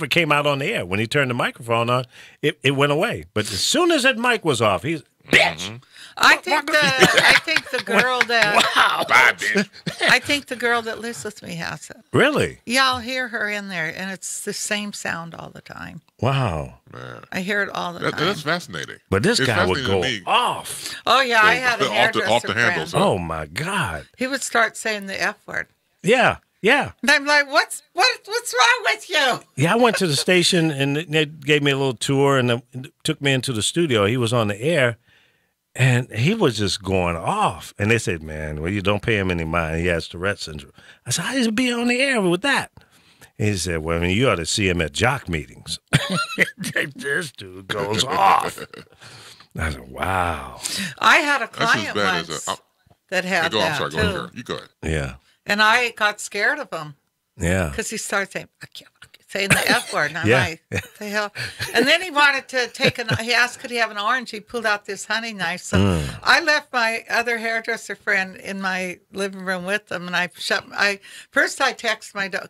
came out on the air. When he turned the microphone on, it went away. But as soon as that mic was off, he's bitch. I think the girl that I think the girl that lives with me has it. Really? Yeah, I'll hear her in there, and it's the same sound all the time. Wow. Man. I hear it all the time. That's fascinating. But this It's guy would fascinating go to me. off. Oh yeah, I had a off the hairdresser handles, friend. huh? Oh my God. He would start saying the F word, Yeah. Yeah. and I'm like, what's wrong with you? Yeah, I went to the station and they gave me a little tour and took me into the studio. He was on the air and he was just going off. And they said, man, well, you don't pay him any mind. He has Tourette's syndrome. I said, how does he be on the air with that? And he said, well, I mean, you ought to see him at jock meetings. This dude goes off. I said, wow. I had a That's as client bad as once a. that had Go, I'm that sorry, go too, ahead. You go ahead. Yeah. and I got scared of him Yeah. because he started saying the F word, and I'm Yeah. like, what the hell? And then he wanted to he asked, could he have an orange? He pulled out this hunting knife. So I left my other hairdresser friend in my living room with them, and I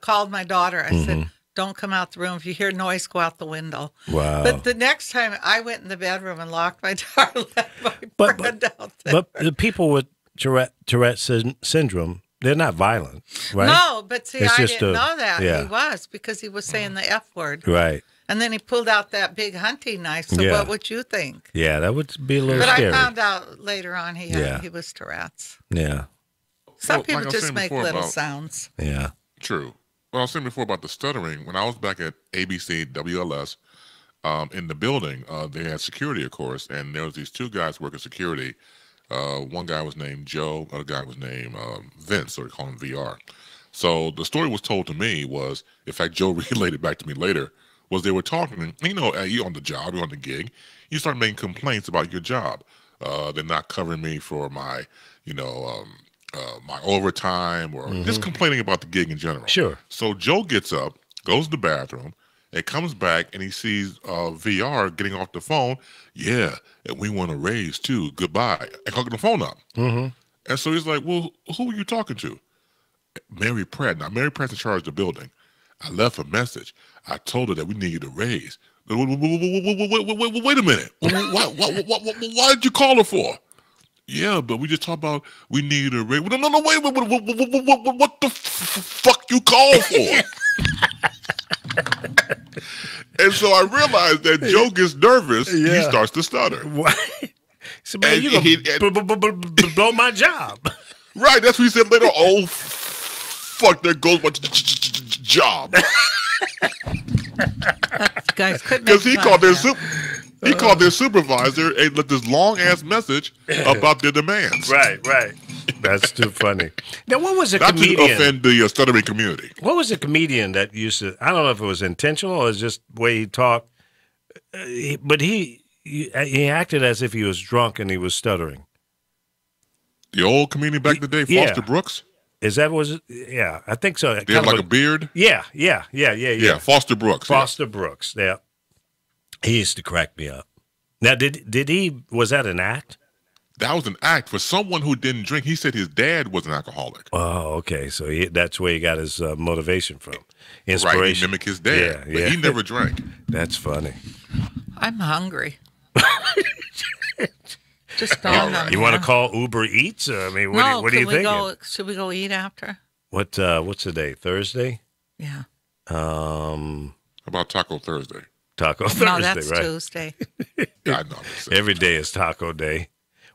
called my daughter. I said, don't come out the room. If you hear noise, go out the window. Wow. But the next time I went in the bedroom and locked my door, left my friend out there. But the people with Tourette's syndrome, they're not violent, right? No, but see, It's I just didn't know that yeah. he was because he was saying the F word. Right. And then he pulled out that big hunting knife. So Yeah. what would you think? Yeah, that would be a little But scary. I found out later on he Yeah. was Tourette's. Yeah. Some Well, people like I was just saying make before little about- sounds. Yeah. True. Well, I was saying before about the stuttering. When I was back at ABC WLS in the building, they had security, of course, and there was these two guys working security. One guy was named Joe, other guy was named Vince, so they call him VR. So the story was told to me was, in fact, Joe relayed it back to me later, was they were talking, and, you know, you on the job, you're on the gig, you start making complaints about your job. They're not covering me for my, my overtime, or just complaining about the gig in general. Sure. So Joe gets up, goes to the bathroom, and comes back, and he sees VR getting off the phone. Yeah, and we want a raise too. Goodbye. And hooking the phone up. And so he's like, well, who are you talking to? Mary Pratt. Now, Mary Pratt's in charge of the building. I left a message. I told her that we needed a raise. Wait a minute. Why did you call her for? Yeah, but we just talked about we need a raise. No, wait. What the fuck you called for? And so I realized that Joe gets nervous. He Yeah. starts to stutter. What? So, man, And you he- gonna blow my job. Right, that's what he said later. Oh, fuck, there goes my job. Guys couldn't Because make he fun called of their that. he called their supervisor and left this long ass message about their demands. Right. That's too funny. Now, what was a Not to comedian? offend the stuttering community. What was a comedian that used to? I don't know if it was intentional or it's just the way he talked, but he acted as if he was drunk and he was stuttering. The old comedian back in the day, Yeah. Foster Brooks. Is that was it? Yeah, I think so. They had like a beard. Yeah. Yeah, Foster Brooks. yeah. Foster Brooks. Yeah, he used to crack me up. Now, did he? Was that an act? That was an act for someone who didn't drink. He said his dad was an alcoholic. Oh, okay. So that's where he got his motivation from, Right, inspiration. he mimicked his dad, Yeah, but yeah. he never drank. That's funny. I'm hungry. Just dawned on me. You want to call Uber Eats? I mean, what No, are you can we thinking? go? Should we go eat after? What's the day? Thursday? Yeah. How about Taco Thursday? Taco Thursday, No, that's right? Tuesday. Yeah, I know. I'm just saying. Every day is Taco Day.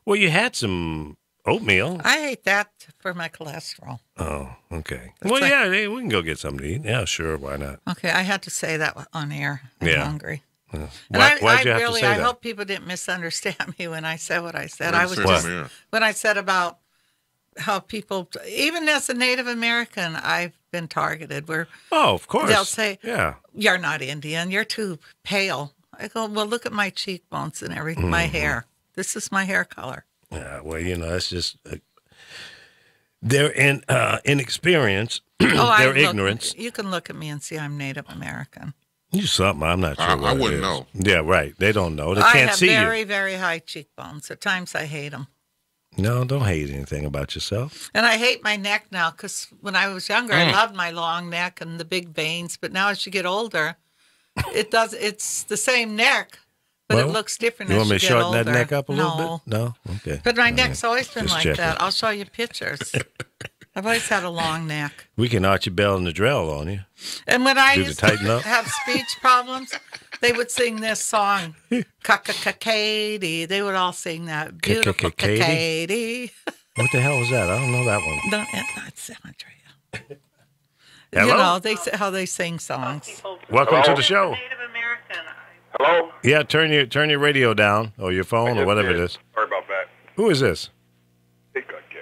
Well, you had some oatmeal. I ate that for my cholesterol. Oh, okay. That's Well, like- yeah, we can go get something to eat. Yeah, sure. Why not? Okay, I had to say that on air. I'm Yeah. hungry. And Why'd you have to really, say I that? hope people didn't misunderstand me when I said what I said. What I did was you say, just Amir? when I said about how people, even as a Native American, I've been targeted. Where Oh, of course. they'll say, yeah. "You're not Indian. You're too pale." I go, "Well, look at my cheekbones and everything. My hair. This is my hair color." Yeah, well, that's just their inexperience, Oh, their ignorance. You can look at me and see I'm Native American. You something, I'm not sure I what it wouldn't is. know. Yeah, right. They don't know. They I can't have see very, you. very high cheekbones. At times, I hate them. No, don't hate anything about yourself. And I hate my neck now because when I was younger, I loved my long neck and the big veins. But now as you get older, it's the same neck, but Well, it looks different You as want me you to get shorten older. that neck up a little No. bit? No? Okay. But my All neck's right. always been Just like checking. that. I'll show you pictures. I've always had a long neck. We can Archie Bell and the Drell on you. And when I Do the used to tighten up? have speech problems, they would sing this song, Katie. They would all sing that. Beautiful Katie? Katie. What the hell was that? I don't know that one. No, it's Andrea. Hello? You know, how they sing songs. Welcome to the show. Native American. Hello? Yeah, turn your radio down or your phone or whatever it is. Sorry about that. Who is this? Think I guess.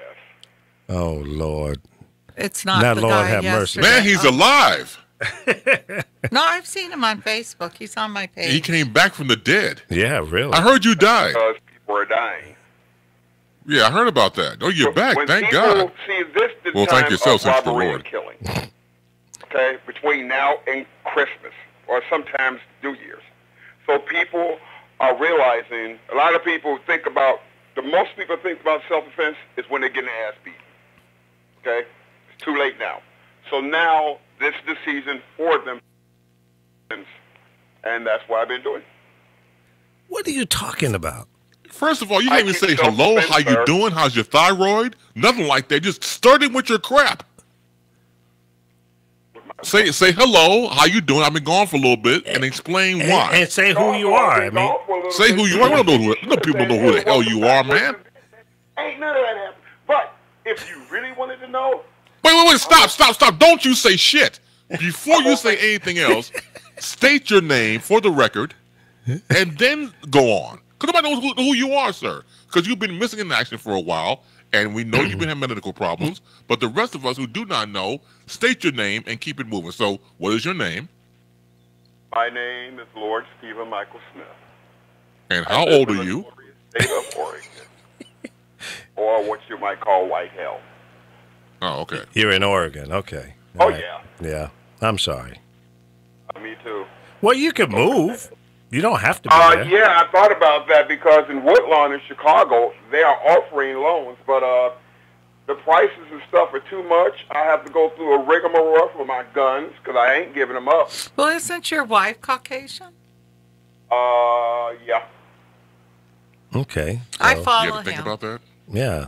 Oh, Lord. It's not Now, the Lord guy have mercy. yesterday. Man, he's alive. No, I've seen him on Facebook. He's on my page. He came back from the dead. Yeah, really. I heard you died. Because people are dying. Yeah, I heard about that. Oh, you're back. When Thank people God. see this the Well, time thank yourself, of since the robbery Lord. and killing. Okay, between now and Christmas, or sometimes New Year's. So people are realizing, a lot of people think about, the most people think about self-defense is when they're getting their ass beat. Okay? It's too late now. So now, this is the season for them. And that's what I've been doing. What are you talking about? First of all, you can't even keep say hello, self-defense, how you sir. doing, how's your thyroid? Nothing like that. Just start it with your crap. Say hello, how you doing? I've been gone for a little bit, and explain why. And say who you are. I mean, Say who you are. We don't know who, no people know who the hell you are, man. Ain't none of that happened. But if you really wanted to know, Wait, stop. Don't you say shit. Before you say anything else, state your name for the record, and then go on. Because nobody knows who you are, sir. Because you've been missing in action for a while, and we know you've been having medical problems. But the rest of us who do not know, state your name and keep it moving. So, what is your name? my name is Lord Stephen Michael Smith. And how old are you? State of Oregon. Or what you might call white hell. Oh, okay. you're in Oregon. Okay. Oh, All right. yeah. Yeah. I'm sorry. Me too. Well, you can move. You don't have to be there. Yeah, I thought about that because in Woodlawn in Chicago, they are offering loans, but the prices and stuff are too much. I have to go through a rigmarole for my guns because I ain't giving them up. Well, isn't your wife Caucasian? Yeah. Okay. I So, You follow had to think him. about that? yeah.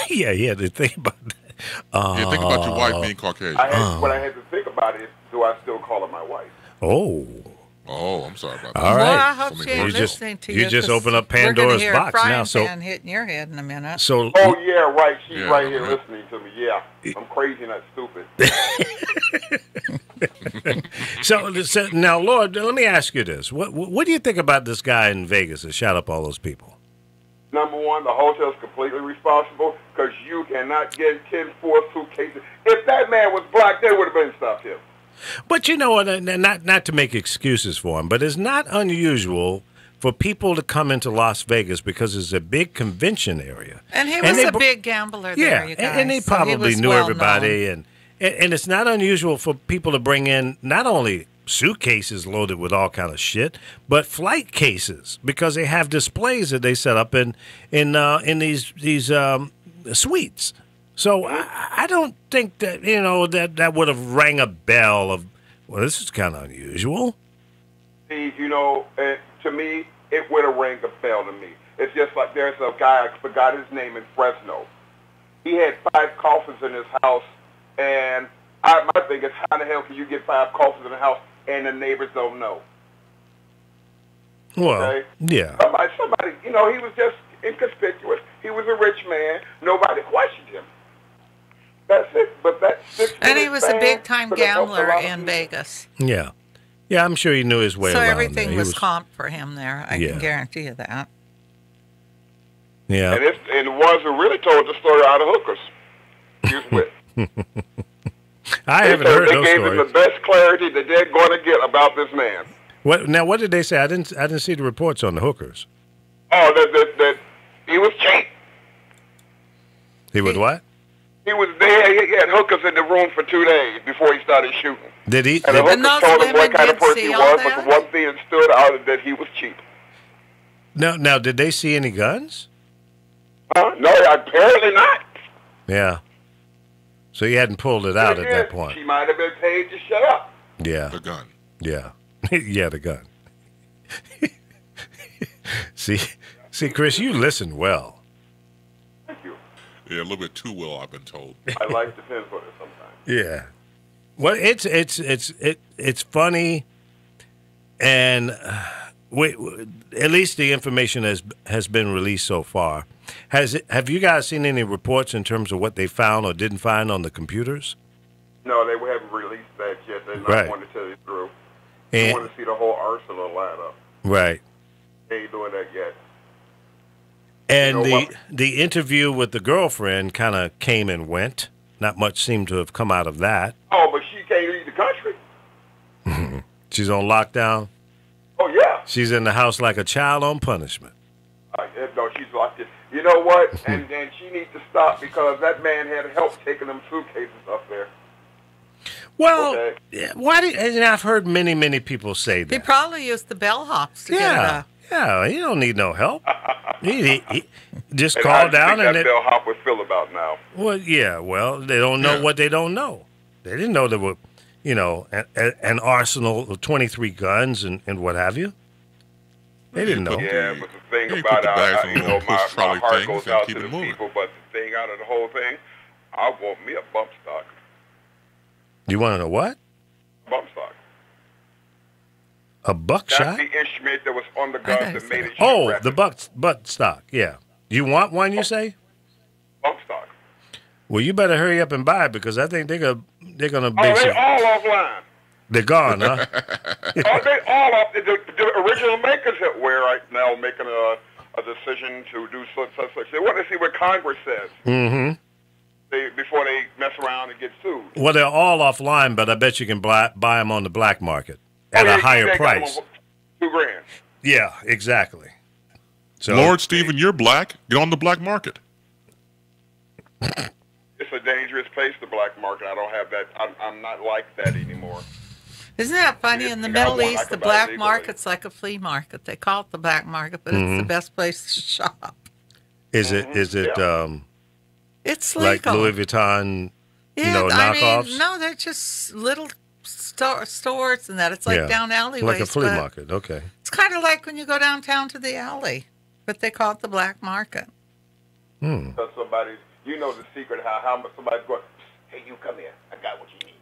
yeah, to think about that. Yeah, think about your wife being Caucasian. What I had to think about is, do I still call her my wife? Oh. Oh, I'm sorry about that. All Well, I right. hope she You ain't just- listening to you you. just 'cause open up we're gonna Pandora's hear box a frying now, so- pan hitting your head in a minute. So, Oh, yeah, right. She's Yeah, right here yeah. listening to me. Yeah. I'm crazy, not stupid. so now, Lord, let me ask you this. What do you think about this guy in Vegas that shot up all those people? Number one, the hotel's completely responsible because you cannot get 10-4 suitcases. If that man was black, they would have been stopped him. But you know what? Not to make excuses for him, but it's not unusual for people to come into Las Vegas because it's a big convention area. And he was they a br- big gambler Yeah, there, you guys. and he so he probably was knew well everybody, known. and it's not unusual for people to bring in not only suitcases loaded with all kind of shit, but flight cases because they have displays that they set up in these suites. So I don't think that that would have rang a bell of, well, this is kind of unusual. See, to me, it would have rang a bell to me. It's just like there's a guy, I forgot his name, in Fresno. He had 5 coffins in his house, and my thing is, how the hell can you get 5 coffins in the house and the neighbors don't know? Well, Okay. yeah. Somebody, he was just inconspicuous. He was a rich man. Nobody questioned him. That's it. But that's And he was a big-time gambler in Vegas. Yeah. Yeah, I'm sure he knew his way So around. everything there. was comped for him there. I Yeah. can guarantee you that. Yeah. And the ones who really told the story are the hookers. He was with. I haven't heard they those gave him stories. the best clarity that they're going to get about this man. What did they say? I didn't see the reports on the hookers. Oh, that he was cheap. He was what? He was there. He had hookers in the room for 2 days before he started shooting. Did he? And the And hookers those told him what women kind of did person see he all was, but that? the one thing that stood out is that he was cheap. Now, did they see any guns? Huh? No, apparently not. Yeah. So he hadn't pulled it out at Yeah, that point. She might have been paid to shut up. Yeah. The gun. Yeah. Yeah, the gun. See, Chris, you listen well. Thank you. Yeah, a little bit too well, I've been told. I like to pinpoint it sometimes. Yeah. Well, it's funny, and at least the information has been released so far. Have you guys seen any reports in terms of what they found or didn't find on the computers? No, they haven't released that yet. They're not Right. going to tell you the truth. They And, want to see the whole arsenal line up. right. They ain't doing that yet. And You know what? the interview with the girlfriend kind of came and went. Not much seemed to have come out of that. Oh, but she can't leave the country. She's on lockdown. Oh, yeah. She's in the house like a child on punishment. No, she's locked in. You know what? and she needs to stop because that man had help taking them suitcases up there. Well, Okay. yeah, and I've heard many people say He that. probably used the bellhops to get it Yeah, up. yeah, he don't need no help. he just And call I down think and that bellhop would feel about now. well, yeah, well, they don't know Yeah. what they don't know. They didn't know there were, an arsenal of 23 guns and what have you. They didn't know. Yeah, but the thing Yeah, you about put the bags it, in you the know, push my trolley heart things goes and out keep to it the moving. people, but the thing out of the whole thing, I want me a bump stock. You want to know what? Bump stock. A buckshot? That's the instrument that was on the I gun thought that you made said it shoot Oh, rapid. the butt stock. Yeah. You want one? You say? Bump stock. Well, you better hurry up and buy it because I think they're gonna Oh, base they it. all offline. They're gone, huh? Oh, they all off. The original makers that we're right now making a decision to do such. They want to see what Congress says. Mm-hmm. Before they mess around and get sued. Well, they're all offline, but I bet you can buy them on the black market at Oh, yeah, a higher they got them price. on $2,000. Yeah, exactly. So, Lord Stephen, you're black. Get on the black market. It's a dangerous place, the black market. I don't have that. I'm not like that anymore. Isn't that funny? If In the you got Middle one, I East, the could buy black legally. market's like a flea market. They call it the black market, but it's the best place to shop. is it Yeah. It's like legal. Louis Vuitton? yeah, knockoffs? no, they're just little stores and that. It's like Yeah, down alleyways. like a flea but market. Okay. It's kind of like when you go downtown to the alley, but they call it the black market. Because somebody, you know the secret how much somebody's going, hey, you come here. I got what you need.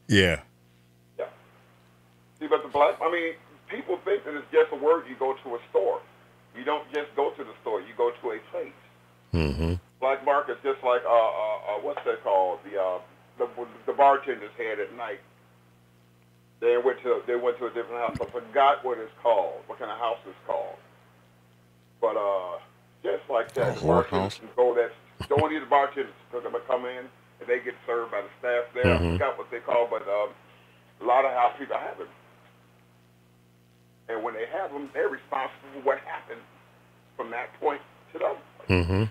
Yeah. Yeah. See, but people think that it's just a word. You go to a store. You don't just go to the store. You go to a place. Mm-hmm. Black market's just like what's that called? The bartender's head at night. They went to a different house. I forgot what it's called. What kind of house it's called? But just like that, the whore bartenders house? can go there. Don't need the bartenders because they're gonna come in and they get served by the staff there. I forgot what they call, but a lot of house people have them. And when they have them, they're responsible for what happened from that point to them. Mm-hmm.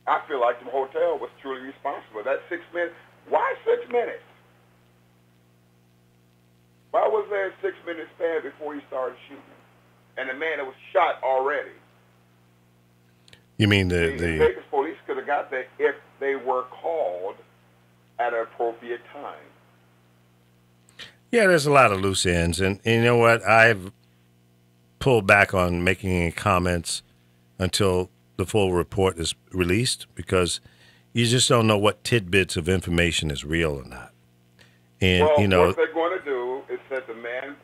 I feel like the hotel was truly responsible. That 6 minutes, why 6 minutes? Why was there a 6 minute span before he started shooting? And the man that was shot already. You mean The the Vegas police could have got there if they were called at an appropriate time. Yeah, there's a lot of loose ends, and you know what? I've pulled back on making any comments until the full report is released because you just don't know what tidbits of information is real or not. And Well, what they're going to do is that the man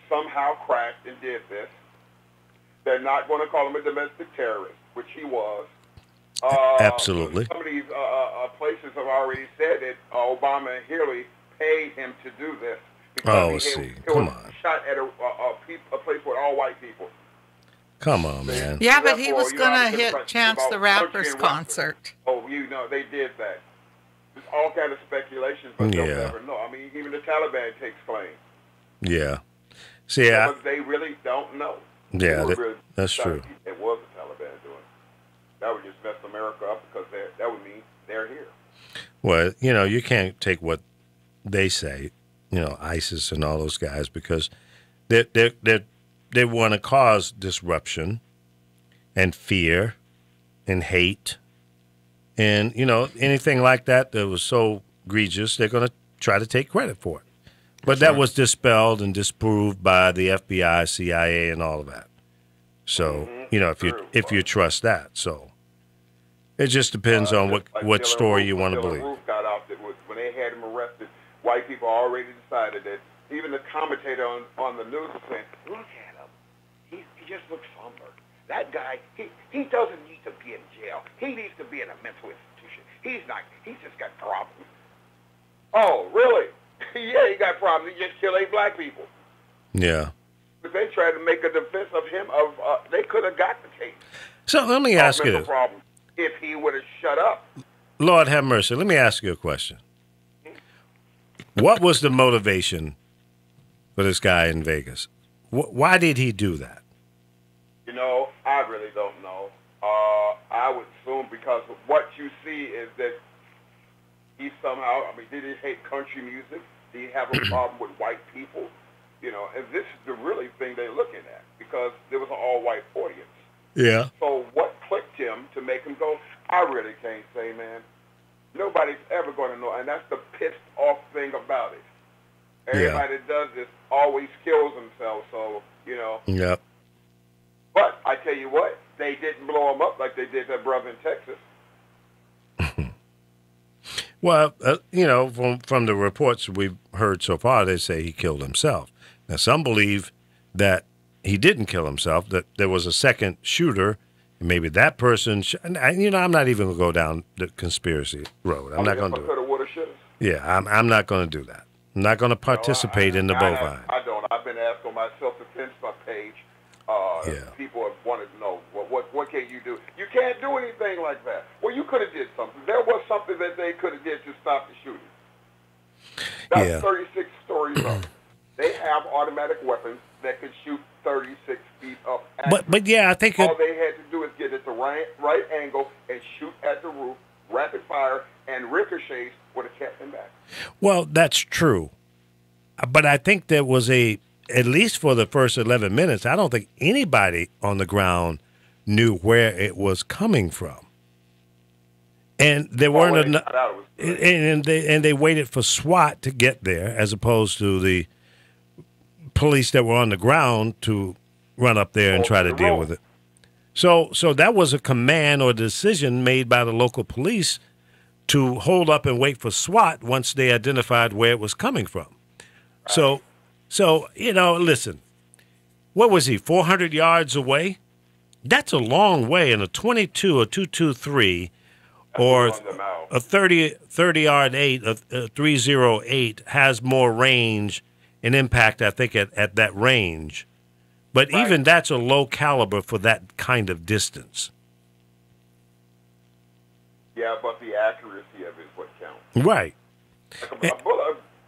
somehow crashed and did this. They're not going to call him a domestic terrorist, which he was. Absolutely. Some of these places have already said that Obama and Hillary paid him to do this. because Come on. Shot at a place with all white people. Come on, man. Yeah, but he was going to hit Chance the Rapper's concert. Oh, they did that. There's all kind of speculations, but they'll never know. I mean, even the Taliban takes claim. Yeah. See, but they really don't know. Yeah, that's true. It was the Taliban doing it. That would just mess America up because that would mean they're here. Well, you can't take what they say, ISIS and all those guys, because they want to cause disruption and fear and hate. And, anything like that was so egregious, they're going to try to take credit for it. But that was dispelled and disproved by the FBI, CIA, and all of that. So, if you trust that. So it just depends on what story you want to believe. Roof got out that when they had him arrested, white people already decided that. Even the commentator on the news was saying, look at him. He just looks somber. That guy, he doesn't need to be in jail. He needs to be in a mental institution. He's just got problems. Oh, really? Yeah, he got problems. He just killed 8 black people. Yeah. But they tried to make a defense of him. They could have got the case. So let me ask you this. Problem if he would have shut up. Lord have mercy. Let me ask you a question. What was the motivation for this guy in Vegas? Why did he do that? I really don't know. I would assume because what you see is that he somehow, did he hate country music? Did he have a problem with white people? And this is the really thing they're looking at because there was an all-white audience. Yeah. So what clicked him to make him go, I really can't say, man. Nobody's ever going to know, and that's the pissed off thing about it. Everybody that does this always kills themselves, so, Yep. But I tell you what, they didn't blow him up like they did their brother in Texas. Well, from the reports we've heard so far, they say he killed himself. Now, some believe that he didn't kill himself, that there was a second shooter, and maybe that person, I'm not even going to go down the conspiracy road. I'm not going to do it. Yeah, I'm not going to do that. I'm not going to participate in the bovine. I don't. I've been asked on my self-defense page. People have wanted to know, what can you do? You can't do anything like that. Well, you could have did something. There was something that they could have did to stop the shooting. That's 36 stories up. They have automatic weapons that can shoot 36 feet up. But I think all they had to do is get at the right angle and shoot at the roof, rapid fire, and ricochets would have kept them back. Well, that's true. But I think there was at least for the first 11 minutes, I don't think anybody on the ground knew where it was coming from. And there weren't enough, and they waited for SWAT to get there as opposed to the police that were on the ground to run up there and try to deal with it. So that was a command or decision made by the local police to hold up and wait for SWAT once they identified where it was coming from. Right. So, listen, what was he, 400 yards away? That's a long way in a 22, a 223, or a 30-yard 8, a 308 has more range and impact, I think, at that range. But even that's a low caliber for that kind of distance. Yeah, but the accuracy of it is what counts. Right.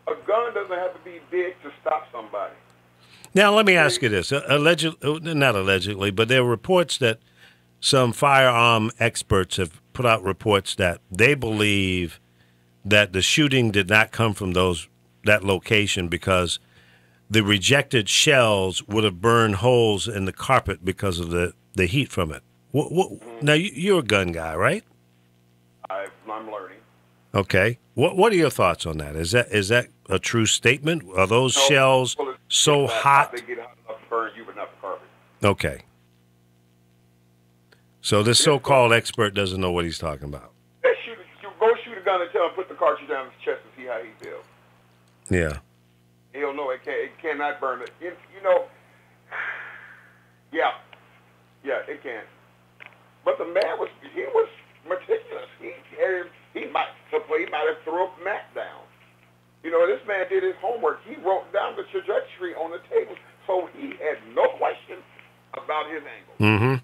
A gun doesn't have to be big to stop somebody. Now, let me ask you this. Not allegedly, but there are reports that some firearm experts have put out reports that they believe that the shooting did not come from that location because the rejected shells would have burned holes in the carpet because of the heat from it. Now, you're a gun guy, right? I'm learning. Okay. What are your thoughts on that? Is that a true statement? Are those shells so hot? They get hot enough to burn you, but not the carpet. Okay. So this so-called expert doesn't know what he's talking about. Go shoot a gun and tell him put the cartridge down his chest and see how he feels. Yeah. He'll know it cannot burn it. Yeah, it can. But the man was meticulous. He might have threw a mat down. You know, this man did his homework. He wrote down the trajectory on the table, so he had no question about his angle. Mm-hmm.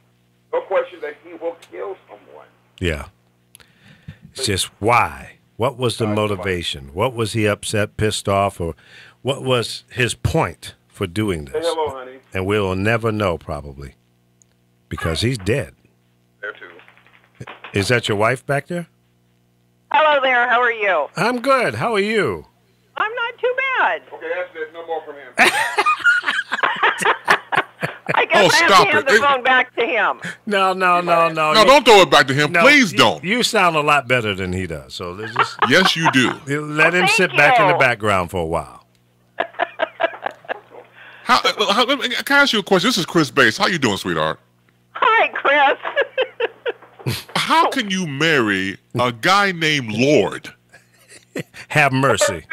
No question that he will kill someone. Yeah. It's just why? What was the motivation? What was he upset, pissed off, or what was his point for doing this? Say hello, honey. And we'll never know, probably, because he's dead. There, too. Is that your wife back there? Hello there. How are you? I'm good. How are you? I'm not too bad. Okay, that's it. No more from him. I guess I have to hand the phone back to him. No. No, don't throw it back to him. No, Please don't. You sound a lot better than he does. So let's just Yes, you do. let him sit back in the background for a while. Can I ask you a question? This is Chris Bates. How you doing, sweetheart? Hi, Chris. How can you marry a guy named Lord? Have mercy.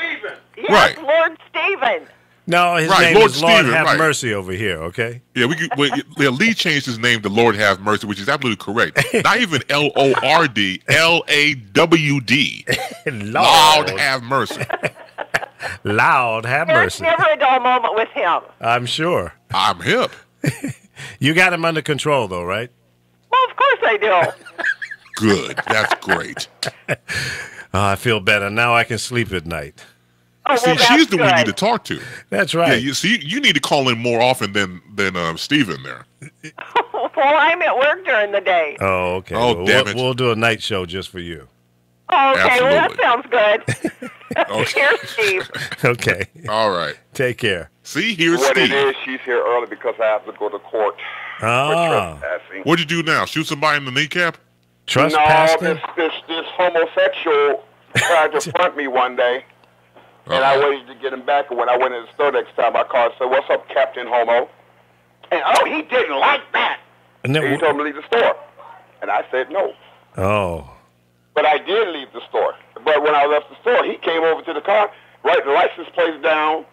Yes, Right. Lord Stephen. No, his Right, name Lord is Lord Stephen, Have right. Mercy over here, okay? Yeah, Lee changed his name to Lord Have Mercy, which is absolutely correct. Not even Lord, LAWD. Loud Have Mercy. Loud Have There's Mercy. never a dull moment with him. I'm sure. I'm hip. You got him under control, though, right? Well, of course I do. Good. That's great. I feel better. Now I can sleep at night. Oh, See, well, that's she's the one you good. need to talk to. That's right. Yeah, you need to call in more often than Steven there. Well, I'm at work during the day. Oh, okay. Oh, Well, damn it. We'll do a night show just for you. Oh, okay, well, that Absolutely. sounds good. Here's Steve. Okay. All right. Take care. See, here's What Steve. it is, she's here early because I have to go to court for Ah, trespassing. What'd you do now? Shoot somebody in the kneecap? trespassing? No, this homosexual tried to front me one day, and I waited to get him back. And when I went in the store next time, I called and said, "What's up, Captain Homo?" And he didn't like that. And then And he told me to leave the store, and I said no. Oh, But I did leave the store. But when I left the store, he came over to the car, write the license plate down,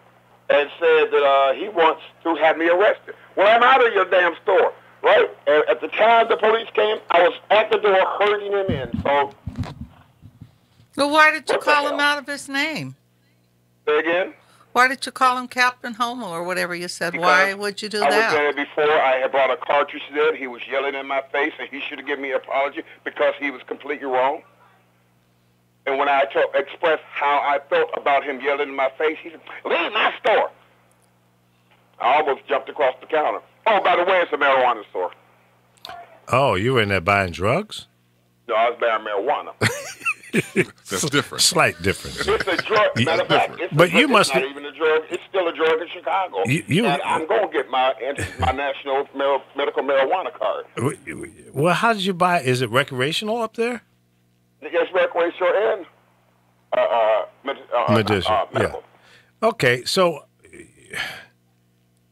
and said that he wants to have me arrested. Well, I'm out of your damn store, right? And at the time the police came, I was at the door herding him in. So, Well, why did you What the call him hell? out of his name? say again? Why did you call him Captain Homo or whatever you said? Because Why would you do I was that? there before. I had brought a cartridge there. He was yelling in my face, and he should have given me an apology because he was completely wrong. And when I expressed how I felt about him yelling in my face, he said, "Leave my store." I almost jumped across the counter. Oh, by the way, it's a marijuana store. oh, you were in there buying drugs? No, I was buying marijuana. That's different. Slight difference. It's a drug. Matter of fact, it's But you it's must- not even a drug. It's still a drug in Chicago. You- and I'm going to get my national medical marijuana card. Well, how did you buy? Is it recreational up there? Yes, recreational and Medicinal, medical. Okay, so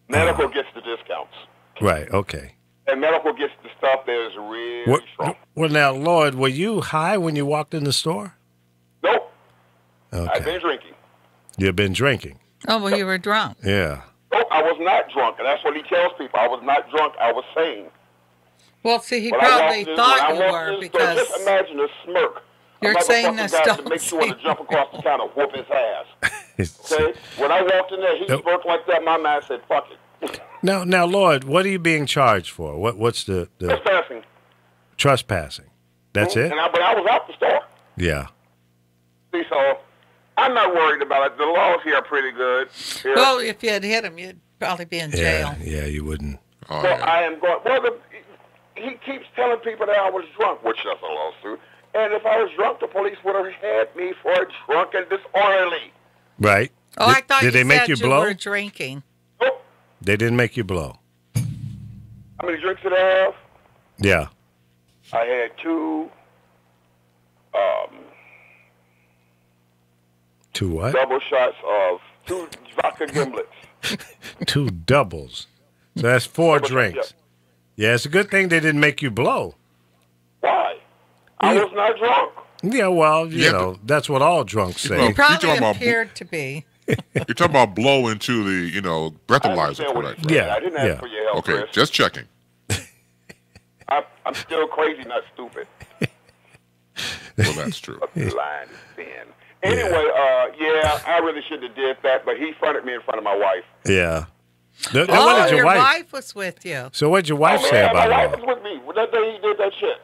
Medical gets the discounts, right, okay. and medical gets the stuff that is really strong. Well, now, Lord, were you high when you walked in the store? Nope, I've Okay, been drinking. you've been drinking. Oh, well, you were drunk. Yeah. Nope, I was not drunk, and that's what he tells people. I was not drunk. I was sane. Well, see, he When probably when thought I you walked were in the store, because just imagine a smirk. Your a motherfucking saneness guy don't that makes you want to seem- jump across the counter, whoop his ass. Okay? When I walked in there, he Nope. smirked like that. My man said, "Fuck it." Now, Lord, what are you being charged for? What's the Trespassing. trespassing? That's it? But I was out the store. Yeah. See, so I'm not worried about it. The laws here are pretty good. Here. well, if you had hit him, you'd probably be in jail. Yeah, you wouldn't. Oh, Well, yeah. I am going. Well, he keeps telling people that I was drunk, which is a lawsuit. And if I was drunk, the police would have had me for drunk and disorderly. Right. Oh, I thought did you they make said you you blow? were drinking. Nope. They didn't make you blow. How many drinks did I have? Yeah. I had two Two what? double shots of two vodka gimlets. Two doubles. So that's four Double- drinks. Yeah, it's a good thing they didn't make you blow. Why? I was not drunk. Yeah, well, you Yeah, know, that's what all drunks say. know, You probably talking about- appeared to be. You're talking about blow into the, I breathalyzer, understand what correct? you're saying. Yeah, I didn't ask yeah. for your help, Okay, Chris. just checking. I'm still crazy, not stupid. Well, that's true. But the line is thin. Anyway, yeah, I really shouldn't have did that, but he fronted me in front of my wife. Yeah. Now, Oh, what did your your wife was with you. So what did your wife say Yeah, about my it wife all? was with me that day he did that shit.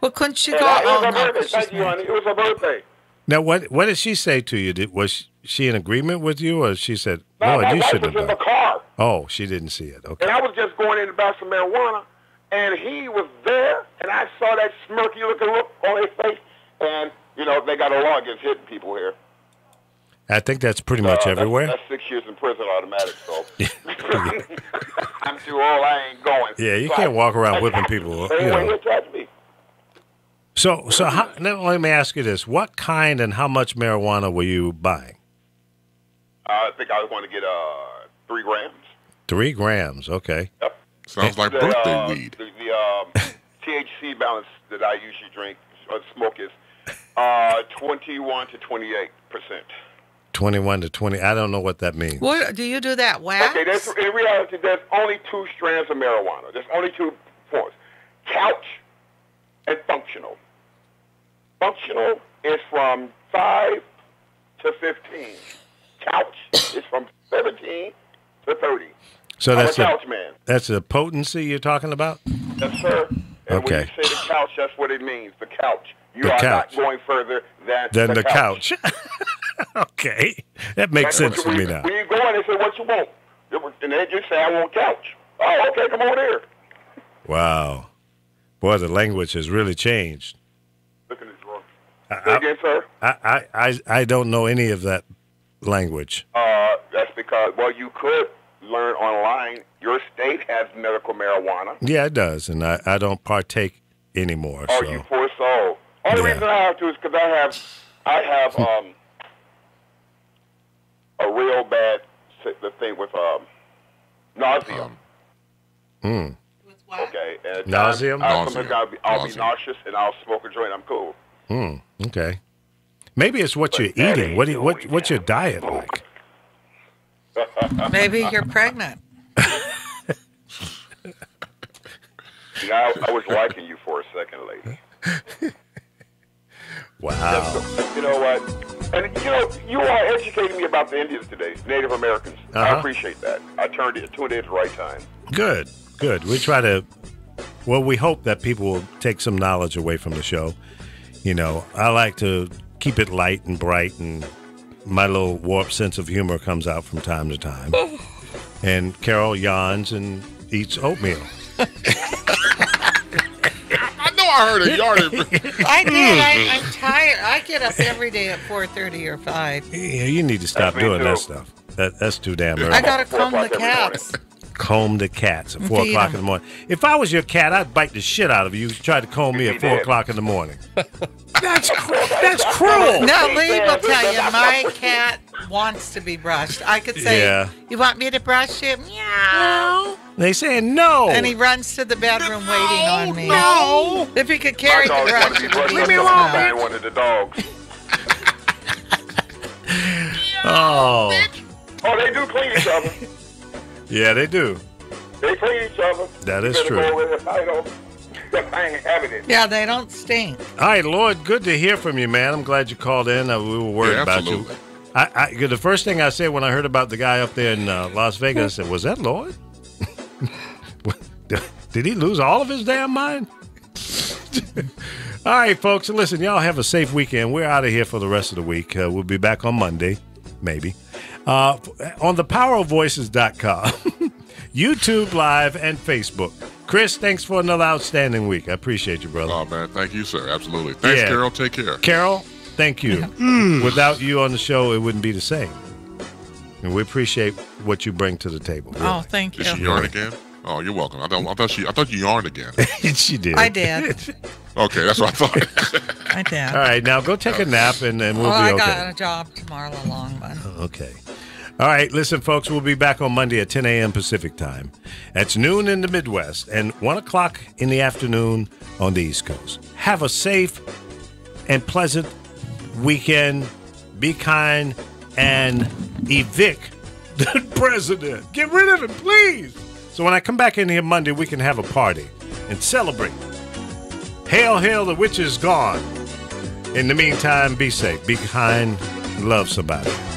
Well, couldn't she And go? it was Oh, her no, birthday. 'cause Thank she's you, married. honey. It was her birthday. Now, what did she say to you? Was she in agreement with you, or she said, No, "No, my you wife shouldn't was have in done"? the car, Oh, she didn't see it. Okay. and I was just going in to buy some marijuana, and he was there, and I saw that smirky-looking look on his face, and, you know, they got a law against hitting people here. I think that's pretty much everywhere. That's 6 years in prison automatic, so. I'm too old, I ain't going. Yeah, you So can't walk around I whipping got people, Same you way know. he touched me. So now let me ask you this: what kind and how much marijuana were you buying? I think I was going to get 3 grams. 3 grams. Okay. Yep. Sounds like birthday weed. The THC balance that I usually drink or smoke is 21 to 28%. 21 to 20. I don't know what that means. What, do you do that wax? Okay, in reality, there's only 2 strands of marijuana. There's only 2 forms: couch and functional. Functional is from 5 to 15. Couch is from 17 to 30. So that's I'm a couch man. That's the potency you're talking about? Yes, sir. And Okay. when you say the couch, that's what it means. The couch. You The are couch. not going further than Then the couch. Okay. That makes That's sense what to you- me now. When you go in, they say, "What you want?" And then you say, "I want couch." Oh, okay, come on here. Wow. Boy, the language has really changed. Look at this drawer. Say again, sir. I don't know any of that language. That's because, well, you could learn online. Your state has medical marijuana. Yeah, it does, and I don't partake anymore. Oh, So you poor soul. Only Yeah. reason I have to is because I have a real bad thing with nausea. With what? Okay. And at Nausea? times, sometimes I'll be Nausea. nauseous and I'll smoke a joint. I'm cool. Okay. Maybe it's what you're that eating. ain't What's your diet like? Maybe you're pregnant. You know, I was liking you for a second, lady. Wow. You know what? And you know, you are educating me about the Indians today, Native Americans. I Uh-huh. appreciate that. I tuned in at the right time. Good. We try to. Well, we hope that people will take some knowledge away from the show. You know, I like to keep it light and bright, and my little warped sense of humor comes out from time to time. And Carol yawns and eats oatmeal. I know I heard it. Yardy. I did. I'm tired. I get up every day at 4:30 or 5. Yeah, you need to stop That's me doing too. that stuff. That's too damn early. I gotta 4 comb the o'clock every morning. cats. Comb the cats at 4 Feed o'clock 'em. in the morning. If I was your cat, I'd bite the shit out of you. You tried to comb me at 4 o'clock in the morning. That's cruel. No, Lee will tell you, my cat wants to be brushed. I could say, Yeah. "You want me to brush you?" Meow. They saying no. And he runs to the bedroom waiting on me. No. If he could carry the My dog brush, wanted to it be would brushed be up the with smell. man, one of the dogs. Oh. Oh, they do clean each other. Yeah, they do. They clean each other. That is You better true. Go with it. I don't. I ain't having it. Yeah, they don't stink. All right, Lord, good to hear from you, man. I'm glad you called in. We were worried Yeah, about you. absolutely. The first thing I said when I heard about the guy up there in Las Vegas, I said, was that Lord? Did he lose all of his damn mind? All right, folks. Listen, y'all have a safe weekend. We're out of here for the rest of the week. We'll be back on Monday, maybe. On thepowerofvoices.com, YouTube Live, and Facebook. Chris, thanks for another outstanding week. I appreciate you, brother. Oh, man. Thank you, sir. Absolutely. Thanks, Yeah. Carol. Take care. Carol, thank you. Without you on the show, it wouldn't be the same. And we appreciate what you bring to the table. Really. Oh, thank Did she you. yarn again? Oh, you're welcome. I thought you yarned again. She did. I did. Okay, that's what I thought. I did. All right, now go take a nap and we'll Well, be I okay. got a job tomorrow, a long one. Okay. All right, listen, folks, we'll be back on Monday at 10 a.m. Pacific time. That's noon in the Midwest and 1 o'clock in the afternoon on the East Coast. Have a safe and pleasant weekend. Be kind and evict the president. Get rid of him, please. So when I come back in here Monday, we can have a party and celebrate. Hail, hail, the witch is gone. In the meantime, be safe, be kind, love somebody.